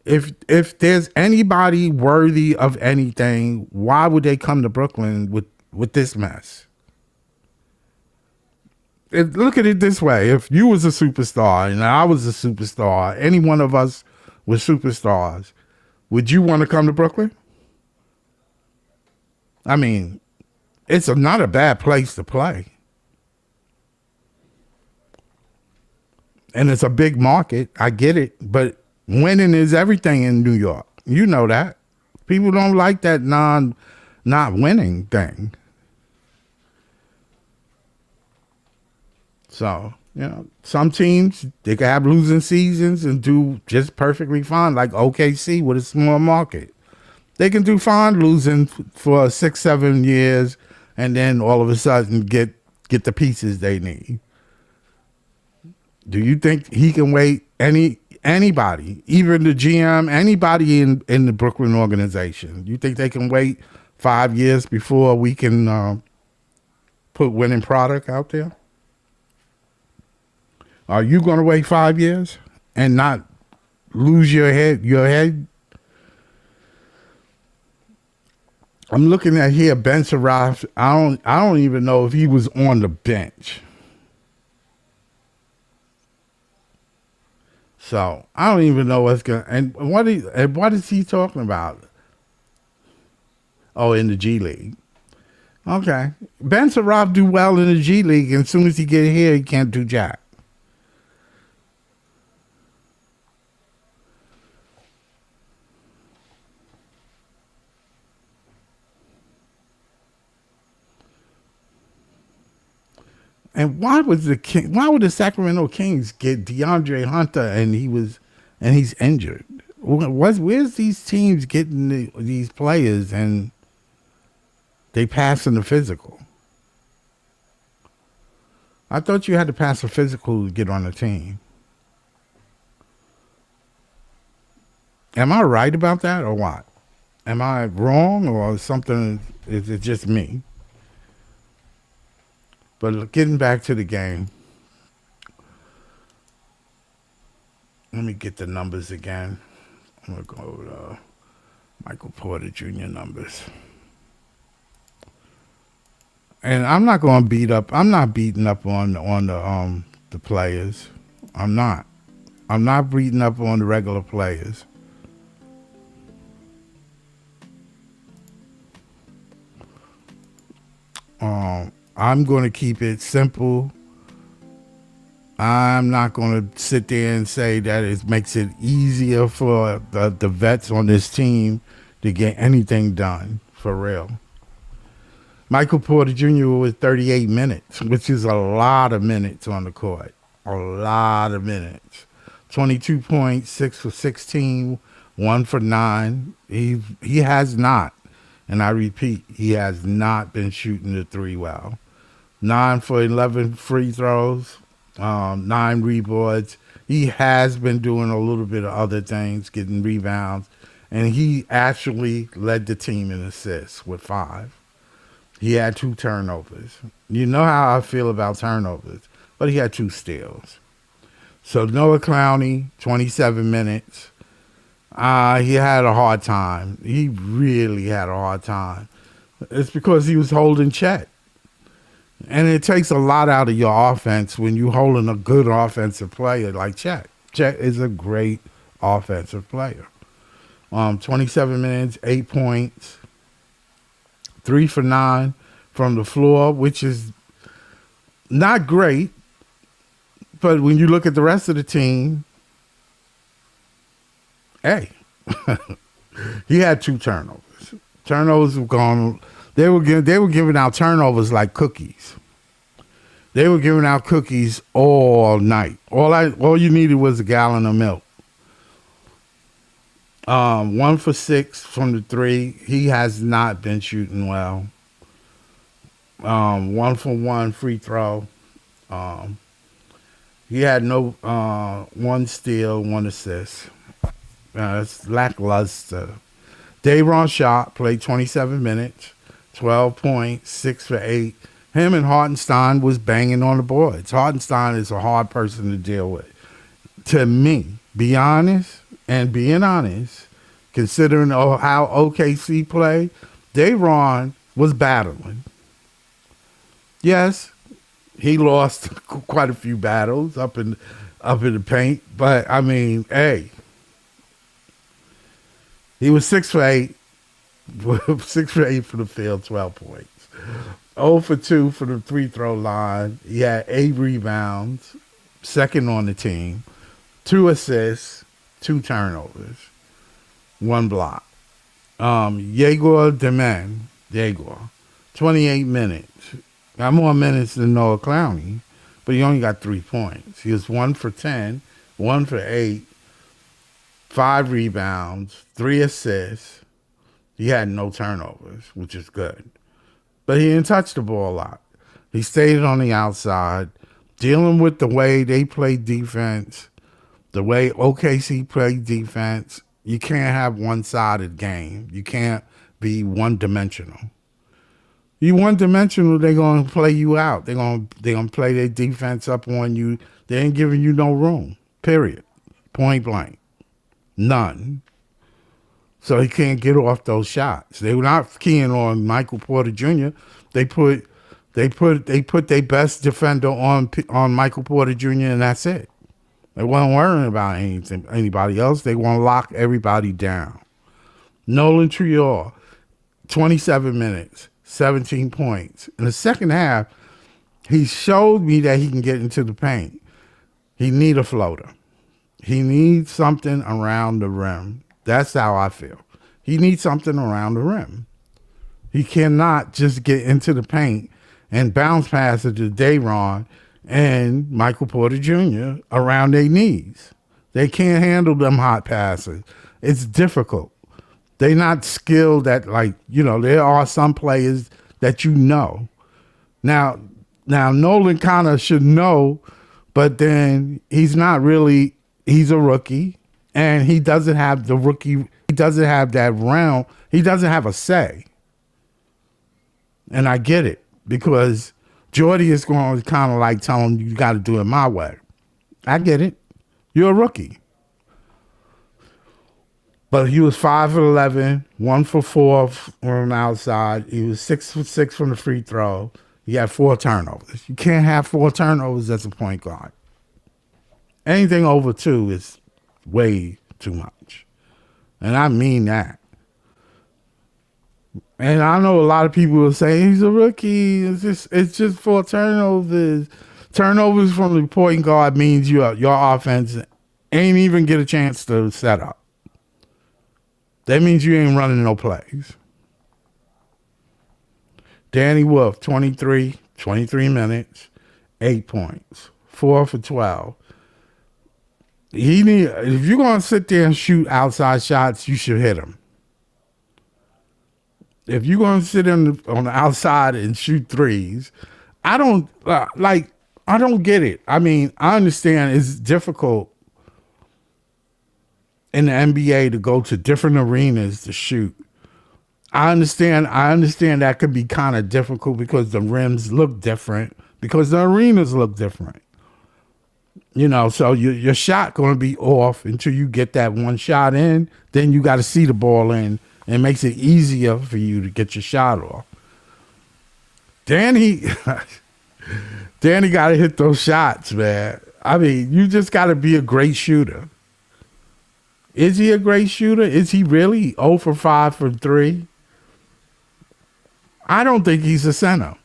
If there's anybody worthy of anything, why would they come to Brooklyn with this mess? Look at it this way. If you was a superstar and I was a superstar, any one of us was superstars, would you want to come to Brooklyn? I mean, it's not a bad place to play. And it's a big market. I get it. But winning is everything in New York. You know that. People don't like that not winning thing. So, some teams, they can have losing seasons and do just perfectly fine, like OKC with a small market. They can do fine losing for 6-7 years and then all of a sudden get the pieces they need. Do you think he can wait anybody, even the GM, anybody in the Brooklyn organization? You think they can wait 5 years before we can put winning product out there? Are you going to wait 5 years and not lose your head? I'm looking at here, Ben Saraf. I don't even know if he was on the bench. So I don't even know what's going. And what is he talking about? Oh, in the G League. Okay, Ben Saraf do well in the G League, and as soon as he get here, he can't do jack. And why would the Sacramento Kings get DeAndre Hunter and he's injured? Where's these teams getting these players and they passing the physical? I thought you had to pass a physical to get on the team. Am I right about that or what? Am I wrong or something? Is it just me? But getting back to the game, let me get the numbers again. I'm going to go to Michael Porter Jr. numbers. And I'm not going to beat up. I'm not beating up on the players. I'm not. I'm not beating up on the regular players. I'm going to keep it simple. I'm not going to sit there and say that it makes it easier for the vets on this team to get anything done, for real. Michael Porter Jr. was 38 minutes, which is a lot of minutes on the court. A lot of minutes. 22 points, 6 for 16, 1 for 9. He has not, and I repeat, he has not been shooting the three well. 9 for 11 free throws, 9 rebounds. He has been doing a little bit of other things, getting rebounds, and he actually led the team in assists with 5. He had 2 turnovers. You know how I feel about turnovers, but he had 2 steals. So Noah Clowney, 27 minutes. He had a hard time. He really had a hard time. It's because he was holding Chet. And it takes a lot out of your offense when you're holding a good offensive player like Chet. Chet is a great offensive player. 27 minutes, 8 points, 3 for 9 from the floor, which is not great. But when you look at the rest of the team, hey, he had 2 turnovers. Turnovers were gone. They were giving out turnovers like cookies. They were giving out cookies all night. All you needed was a gallon of milk. 1 for 6 from the 3. He has not been shooting well. 1 for 1 free throw. He had no 1 steal, 1 assist. It's lackluster. Day'Ron Sharpe played 27 minutes. 12 points, 6 for 8. Him and Hartenstein was banging on the boards. Hartenstein is a hard person to deal with. To me, being honest, considering how OKC played, Day'Ron was battling. Yes, he lost quite a few battles up in the paint, but I mean, hey, he was 6 for 8. 6 for 8 for the field, 12 points. 0 for 2 for the free throw line. He had 8 rebounds, second on the team, 2 assists, 2 turnovers, 1 block. Yegor Deman, 28 minutes. Got more minutes than Noah Clowney, but he only got 3 points. He was 1 for 10, 1 for 8, 5 rebounds, 3 assists. He had no turnovers, which is good. But he didn't touch the ball a lot. He stayed on the outside, dealing with the way they play defense, the way OKC played defense. You can't have one-sided game. You can't be one-dimensional. You one-dimensional, they're going to play you out. They're going to play their defense up on you. They ain't giving you no room, period. Point blank. None. So he can't get off those shots. They were not keying on Michael Porter Jr. They put their best defender on Michael Porter Jr. and that's it. They weren't worrying about anybody else. They want to lock everybody down. Nolan Trier, 27 minutes, 17 points. In the second half, he showed me that he can get into the paint. He need a floater. He needs something around the rim. That's how I feel. He needs something around the rim. He cannot just get into the paint and bounce pass it to Dayron and Michael Porter Jr. around their knees. They can't handle them hot passes. It's difficult. They're not skilled at, like, there are some players that Now Nolan kind of should know, but then he's not really, he's a rookie, and he doesn't have that round, he doesn't have a say. And I get it, because Jordy is going to kind of like tell him, you got to do it my way. I get it. You're a rookie. But he was 5 for 11, 1 for 4 from outside. He was 6 for 6 from the free throw. He had 4 turnovers. You can't have 4 turnovers as a point guard. Anything over 2 is way too much. And I mean that. And I know a lot of people will say he's a rookie. It's just 4 turnovers. Turnovers from the point guard means your offense ain't even get a chance to set up. That means you ain't running no plays. Danny Wolf, 23 minutes, 8 points, 4 for 12. If you're going to sit there and shoot outside shots, you should hit them. If you're going to sit on the outside and shoot threes, I don't get it. I mean, I understand it's difficult in the NBA to go to different arenas to shoot. I understand that could be kind of difficult because the rims look different, because the arenas look different. So your shot going to be off until you get that one shot in. Then you got to see the ball in. It makes it easier for you to get your shot off. Danny got to hit those shots, man. I mean, you just got to be a great shooter. Is he a great shooter? Is he really 0 for 5 for 3? I don't think he's a center.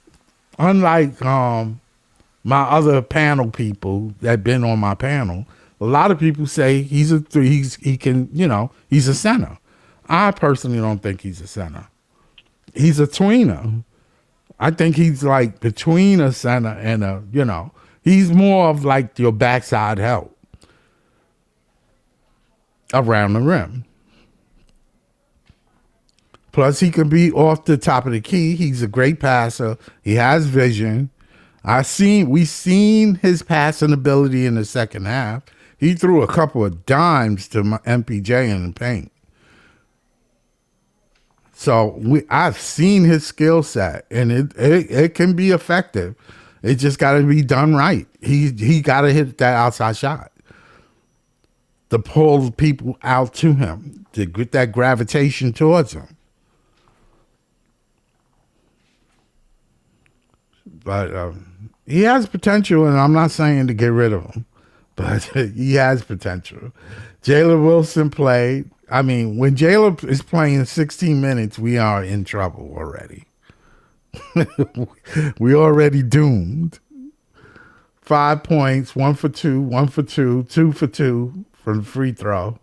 Unlike my other panel people that been on my panel, a lot of people say he's a 3. He's a center. I personally don't think he's a center. He's a tweener. I think he's like between a center and he's more of like your backside help around the rim. Plus, he can be off the top of the key. He's a great passer. He has vision. We seen his passing ability in the second half. He threw a couple of dimes to MPJ in the paint. So I've seen his skill set, and it can be effective. It just got to be done right. He got to hit that outside shot to pull people out to him, to get that gravitation towards him. But he has potential, and I'm not saying to get rid of him, but he has potential. Jalen Wilson played. I mean, when Jalen is playing 16 minutes, we are in trouble already. We're already doomed. 5 points, 1 for 2, 1 for 2, 2 for 2 from the free throw,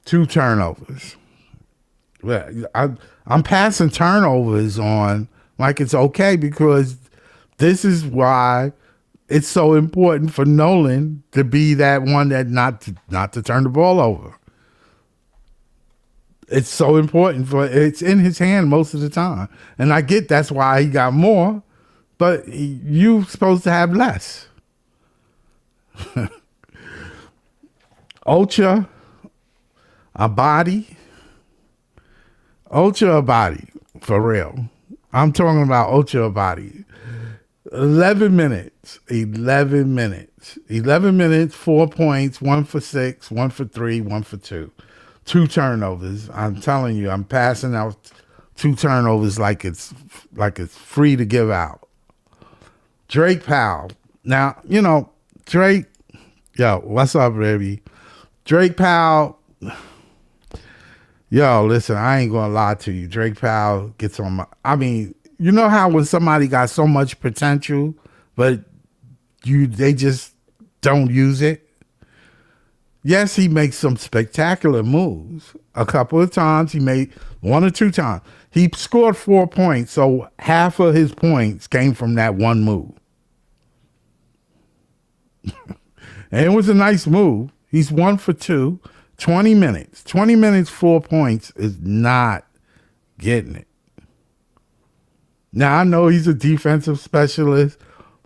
2 turnovers. I'm passing turnovers on like it's okay, because this is why it's so important for Nolan to be that one that not to turn the ball over. It's so important it's in his hand most of the time. And I get that's why he got more, but you supposed to have less. Ocha Abadi, for real. I'm talking about Ocha Abadi. 11 minutes, 4 points, 1 for 6, 1 for 3, 1 for 2. 2 turnovers. I'm telling you, I'm passing out 2 turnovers like it's free to give out. Drake Powell. Now, Drake, yo, what's up, baby? Drake Powell, yo, listen, I ain't gonna lie to you. Drake Powell gets on my, I mean, you know how when somebody got so much potential, but they just don't use it? Yes, he makes some spectacular moves. A couple of times, he made 1 or 2 times. He scored 4 points, so half of his points came from that one move. And it was a nice move. He's 1 for 2, 20 minutes. 20 minutes, 4 points is not getting it. Now, I know he's a defensive specialist,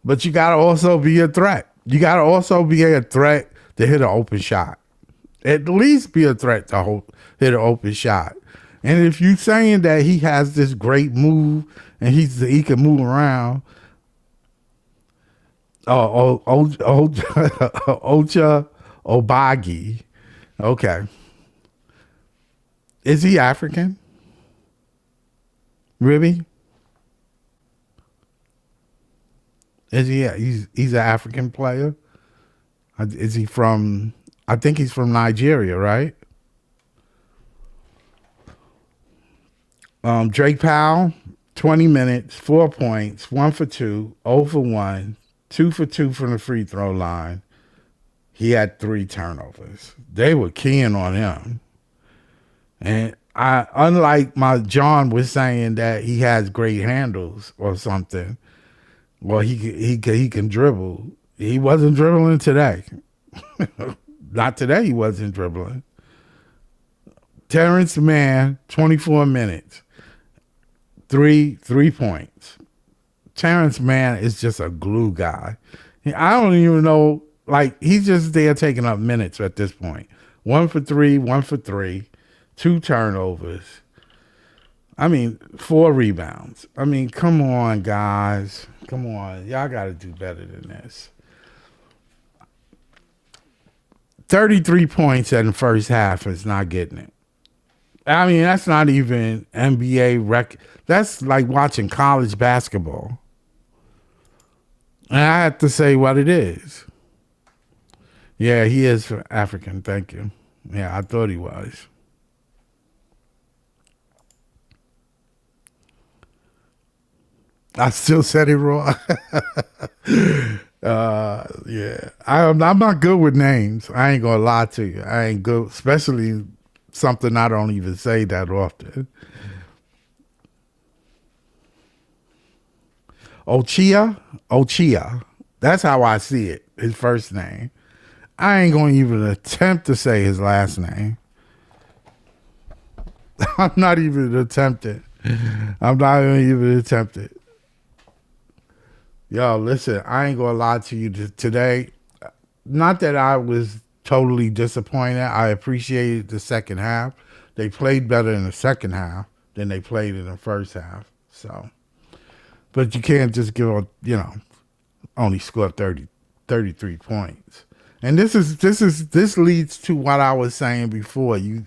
but you got to also be a threat. You got to also be a threat to hit an open shot. At least be a threat to hit an open shot. And if you're saying that he has this great move and he can move around, Ocha Obagi. Okay. Is he African? Really? Is he? He's an African player? Is he from? I think he's from Nigeria, right? Drake Powell, 20 minutes, 4 points, 1 for 2, 0 for 1, 2 for 2 from the free throw line. He had 3 turnovers. They were keying on him. And unlike my John was saying that he has great handles or something, well, he can dribble. He wasn't dribbling today. Not today he wasn't dribbling. Terrence Mann, 24 minutes. 3 points. Terrence Mann is just a glue guy. I don't even know, like, he's just there taking up minutes at this point. 1 for 3, 1 for 3, 2 turnovers. I mean, 4 rebounds. I mean, come on, guys. Come on. Y'all got to do better than this. 33 points in the first half is not getting it. I mean, that's not even NBA record. That's like watching college basketball. And I have to say what it is. Yeah, he is African. Thank you. Yeah, I thought he was. I still said it wrong. Yeah, I'm not good with names. I ain't gonna lie to you. I ain't good, especially something I don't even say that often. Ochia. That's how I see it. His first name. I ain't gonna even attempt to say his last name. I'm not even attempting. I'm not even attempting. Yo, listen, I ain't gonna lie to you today. Not that I was totally disappointed. I appreciated the second half. They played better in the second half than they played in the first half. So, but you can't just give a, only score 33 points. And this leads to what I was saying before. You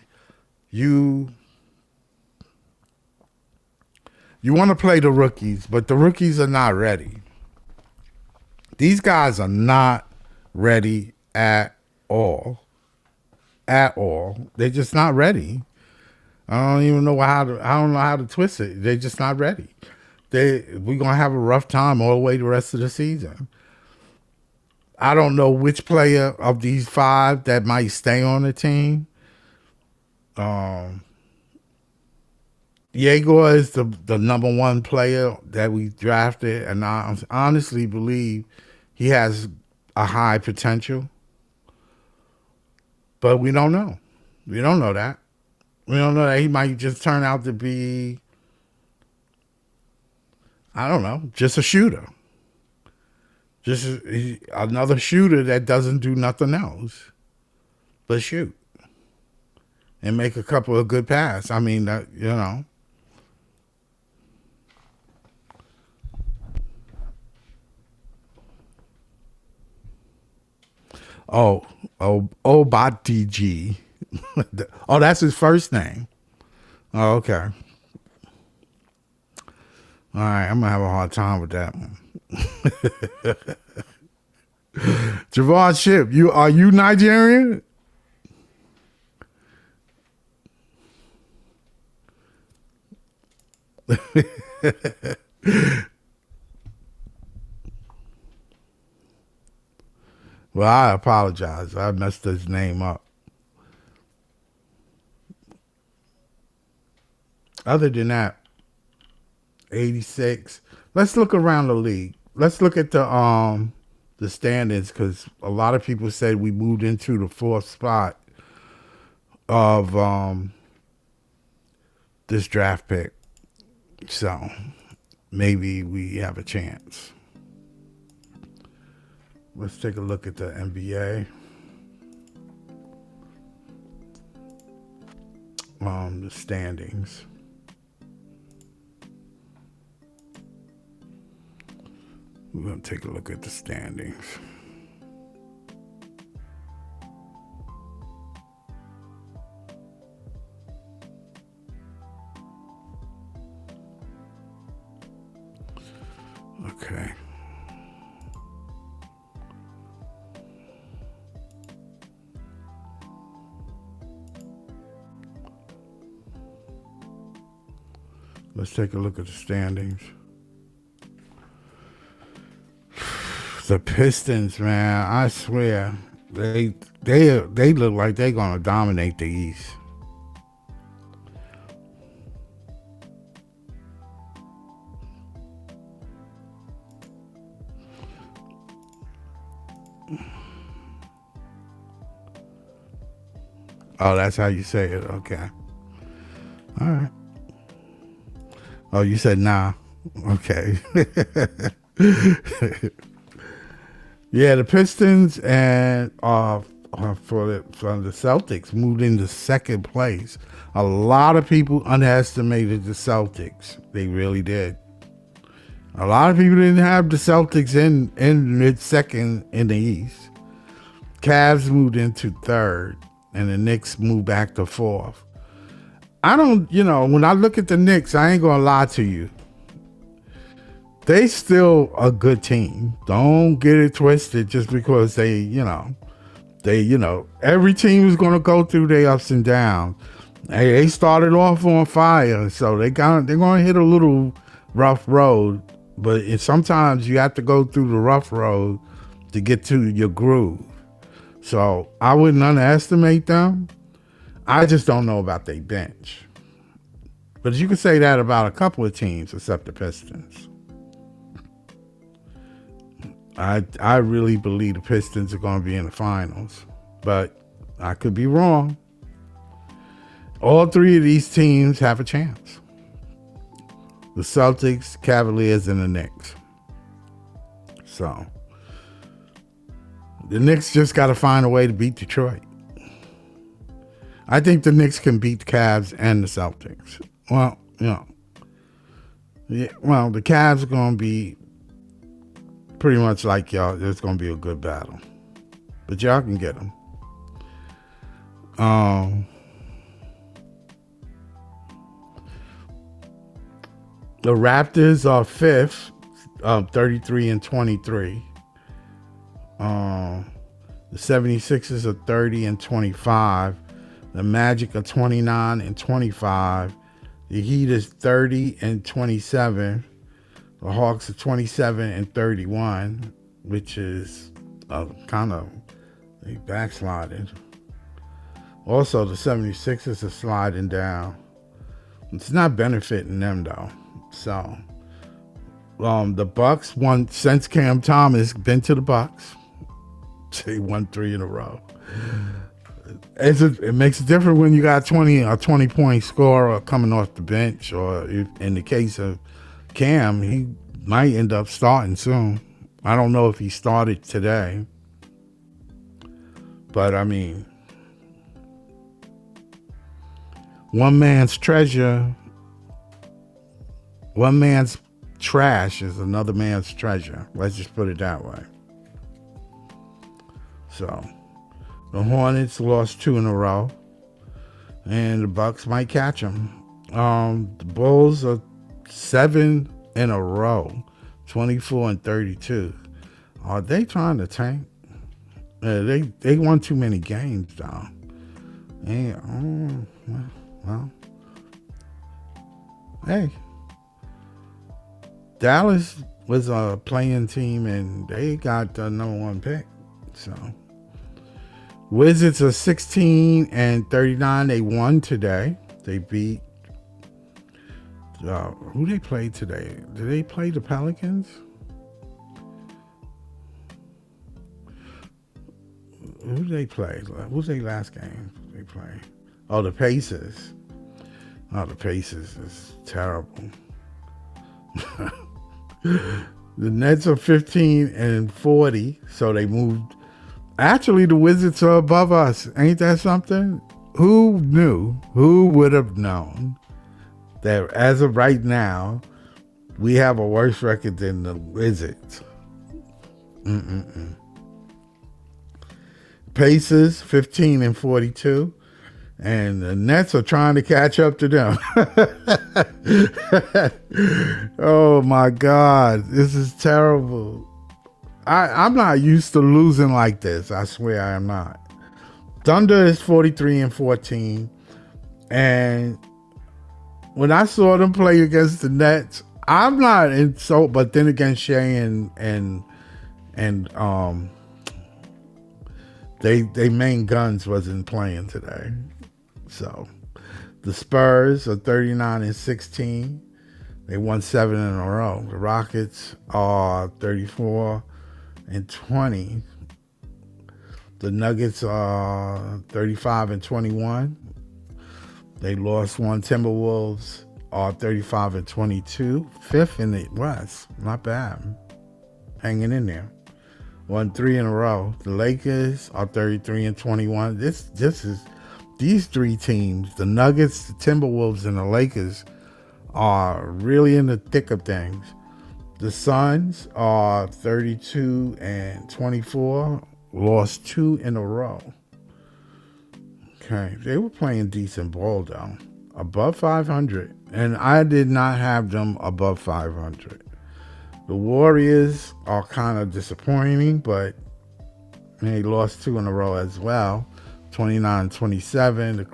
want to play the rookies, but the rookies are not ready. These guys are not ready at all. At all. They're just not ready. I don't even know I don't know how to twist it. They're just not ready. We're gonna have a rough time all the way the rest of the season. I don't know which player of these 5 that might stay on the team. Yegor is the number 1 player that we drafted, and I honestly believe he has a high potential. But we don't know. We don't know that. We don't know that he might just turn out to be, I don't know, just a shooter. Just another shooter that doesn't do nothing else but shoot and make a couple of good passes. I mean, Batg. Oh, that's his first name. Oh, okay. All right, I'm gonna have a hard time with that one. Javon Ship, are you Nigerian? Well, I apologize. I messed his name up. Other than that, 86. Let's look around the league. Let's look at the standings, because a lot of people said we moved into the fourth spot of this draft pick. So maybe we have a chance. Let's take a look at the NBA. The standings. We're going to take a look at the standings. Okay. Let's take a look at the standings. The Pistons, man, I swear, they look like they're gonna dominate the East. Oh, that's how you say it. Okay. All right. Oh, you said nah. Okay. Yeah, the Pistons and for the Celtics moved into second place. A lot of people underestimated the Celtics. They really did. A lot of people didn't have the Celtics in mid-second in the East. Cavs moved into third, and the Knicks moved back to fourth. When I look at the Knicks, I ain't gonna lie to you. They still a good team. Don't get it twisted just because every team is going to go through their ups and downs. They started off on fire, so they're going to hit a little rough road. But sometimes you have to go through the rough road to get to your groove. So I wouldn't underestimate them. I just don't know about their bench. But you can say that about a couple of teams except the Pistons. I really believe the Pistons are going to be in the finals, but I could be wrong. All three of these teams have a chance. The Celtics, Cavaliers, and the Knicks. So the Knicks just got to find a way to beat Detroit. I think the Knicks can beat the Cavs and the Celtics. Well, the Cavs are going to be pretty much like y'all. It's going to be a good battle. But y'all can get them. The Raptors are fifth, 33-23. The 76ers are 30-25. The Magic are 29-25. The Heat is 30-27. The Hawks are 27-31, which is kind of they backslided. Also, the 76ers are sliding down. It's not benefiting them though. So, the Bucks won since Cam Thomas been to the Bucks. They won 3 in a row. It makes a difference when you got a 20-point scorer coming off the bench, or in the case of Cam, he might end up starting soon. I don't know if he started today, but I mean, one man's treasure, one man's trash is another man's treasure. Let's just put it that way. So, the Hornets lost 2 in a row. and the Bucks might catch them. The Bulls are 7 in a row, 24-32. Are they trying to tank? They won too many games, though. And, well, hey, Dallas was a playing team, and they got the number 1 pick. So, Wizards are 16-39. They won today. They beat who they played today? Did they play the Pelicans? Who did they play? Who's their last game they play? Oh, the Pacers. Oh, the Pacers is terrible. The Nets are 15-40, so they moved. Actually, the Wizards are above us. Ain't that something? Who knew? Who would have known that as of right now, we have a worse record than the Wizards? Pacers 15-42, and the Nets are trying to catch up to them. Oh my God, this is terrible. I'm not used to losing like this. I swear I am not. Thunder is 43-14, and when I saw them play against the Nets, I'm not but then again, Shea and they main guns wasn't playing today. So the Spurs are 39-16. They won 7 in a row. The Rockets are 34-20. The Nuggets are 35-21. They lost one. Timberwolves are 35-22. 5th in the West. Not bad. Hanging in there. Won 3 in a row. The Lakers are 33-21. This is these 3 teams, the Nuggets, the Timberwolves, and the Lakers, are really in the thick of things. The Suns are 32-24. Lost 2 in a row. Okay, they were playing decent ball though. Above 500, and I did not have them above 500. The Warriors are kind of disappointing, but they lost 2 in a row as well. 29-27. The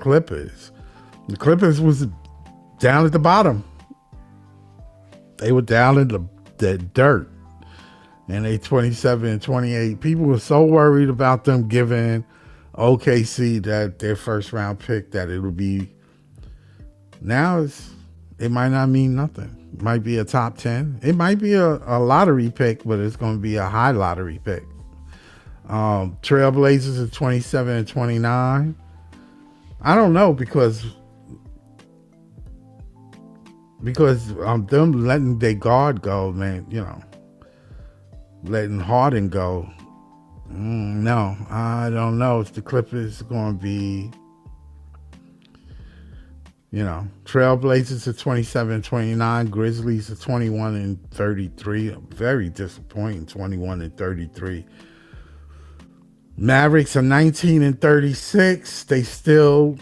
Clippers was down at the bottom. They were down in the dirt. And they 27-28. People were so worried about them giving OKC that their first round pick that it would be. Now it might not mean nothing. It might be a top 10. It might be a lottery pick, but it's going to be a high lottery pick. Trailblazers are 27-29. I don't know because them letting their guard go, man, letting Harden go. No, I don't know if the Clippers are going to be, Trailblazers are 27-29, Grizzlies are 21-33, very disappointing, 21-33. Mavericks are 19-36. They still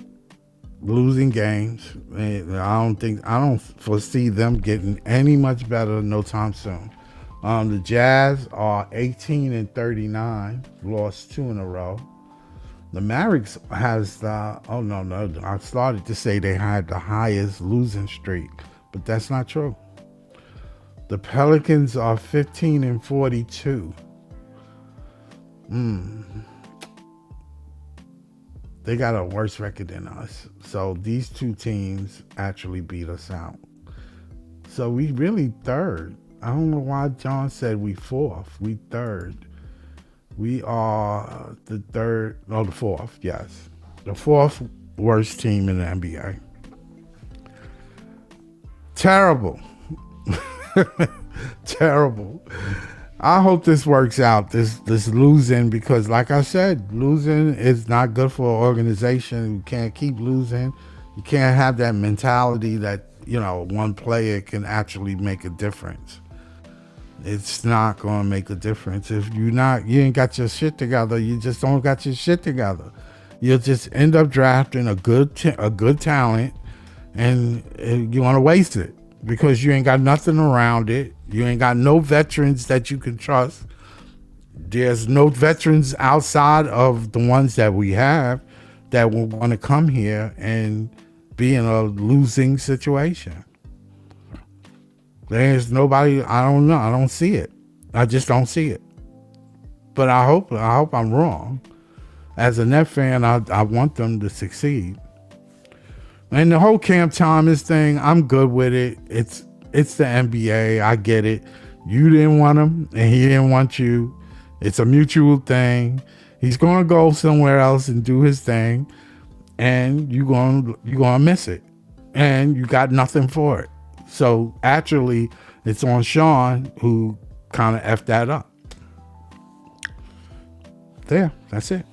losing games. I don't foresee them getting any much better no time soon. The Jazz are 18-39, lost 2 in a row. The Mavericks has I started to say they had the highest losing streak, but that's not true. The Pelicans are 15-42. They got a worse record than us. So these 2 teams actually beat us out. So we really third. I don't know why John said we 4th. We third. We are the 4th, yes. The 4th worst team in the NBA. Terrible. Terrible. I hope this works out, this losing, because like I said, losing is not good for an organization. You can't keep losing. You can't have that mentality that, one player can actually make a difference. It's not going to make a difference. If you ain't got your shit together, you just don't got your shit together. you'll just end up drafting a good talent, and you want to waste it because you ain't got nothing around it. You ain't got no veterans that you can trust. There's no veterans outside of the ones that we have that will want to come here and be in a losing situation. There's nobody. I don't know. I don't see it. I just don't see it. But I hope I'm wrong. As a Net fan, I want them to succeed. And the whole Cam Thomas thing, I'm good with it. It's the NBA. I get it. You didn't want him, and he didn't want you. It's a mutual thing. He's going to go somewhere else and do his thing, and you're going to miss it, and you got nothing for it. So actually, it's on Sean who kind of effed that up. There, that's it.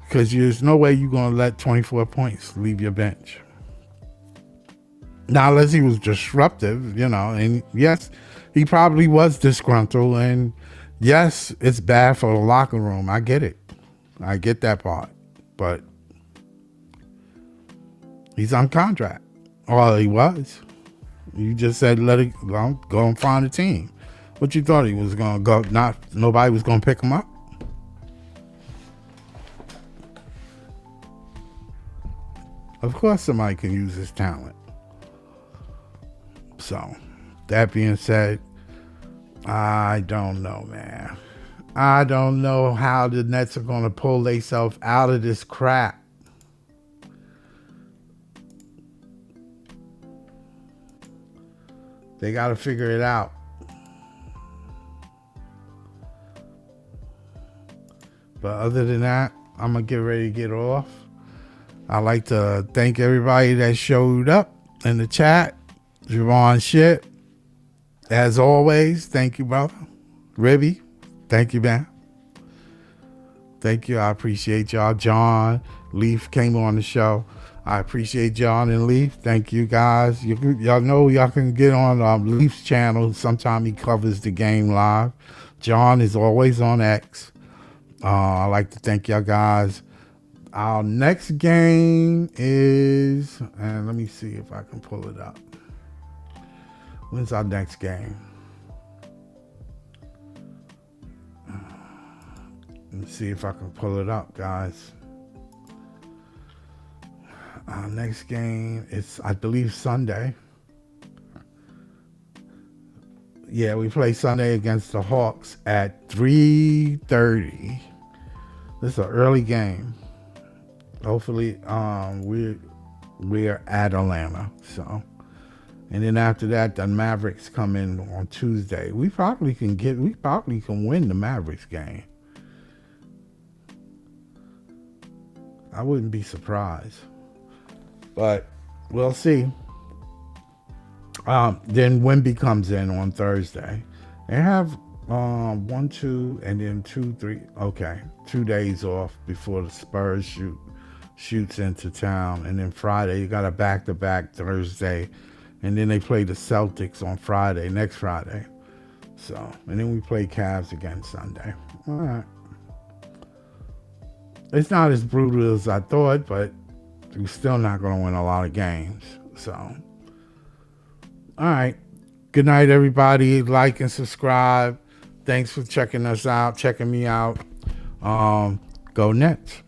Because there's no way you're going to let 24 points leave your bench. Now, unless he was disruptive, and yes, he probably was disgruntled, and yes, it's bad for the locker room. I get it. I get that part. But he's on contract. Well, he was. You just said let it go and find a team. What you thought he was going to go? Nobody was going to pick him up? Of course somebody can use his talent. So, that being said, I don't know, man. I don't know how the Nets are going to pull themselves out of this crap. They got to figure it out. But other than that, I'm going to get ready to get off. I'd like to thank everybody that showed up in the chat. Javon Shit, as always, thank you, brother. Ribby, thank you, man. Thank you. I appreciate y'all. John Leaf came on the show. I appreciate John and Leaf. Thank you, guys. Y'all know y'all can get on Leaf's channel. Sometime he covers the game live. John is always on X. I'd like to thank y'all guys. Our next game is, and let me see if I can pull it up. When's our next game? Let me see if I can pull it up, guys. Our next game is, I believe, Sunday. Yeah, we play Sunday against the Hawks at 3:30. This is an early game. Hopefully, we're at Atlanta. So, and then after that, the Mavericks come in on Tuesday. We probably can win the Mavericks game. I wouldn't be surprised, but we'll see. Then Wemby comes in on Thursday. They have 1, 2, and then 2, 3. Okay, 2 days off before the Spurs shoots into town, and then Friday you got a back-to-back Thursday, and then they play the Celtics on Friday, next Friday. So, and then we play Cavs again Sunday. All right. It's not as brutal as I thought, but we're still not going to win a lot of games. So, all right. Good night, everybody. Like and subscribe. Thanks for checking us out, checking me out. Go Nets.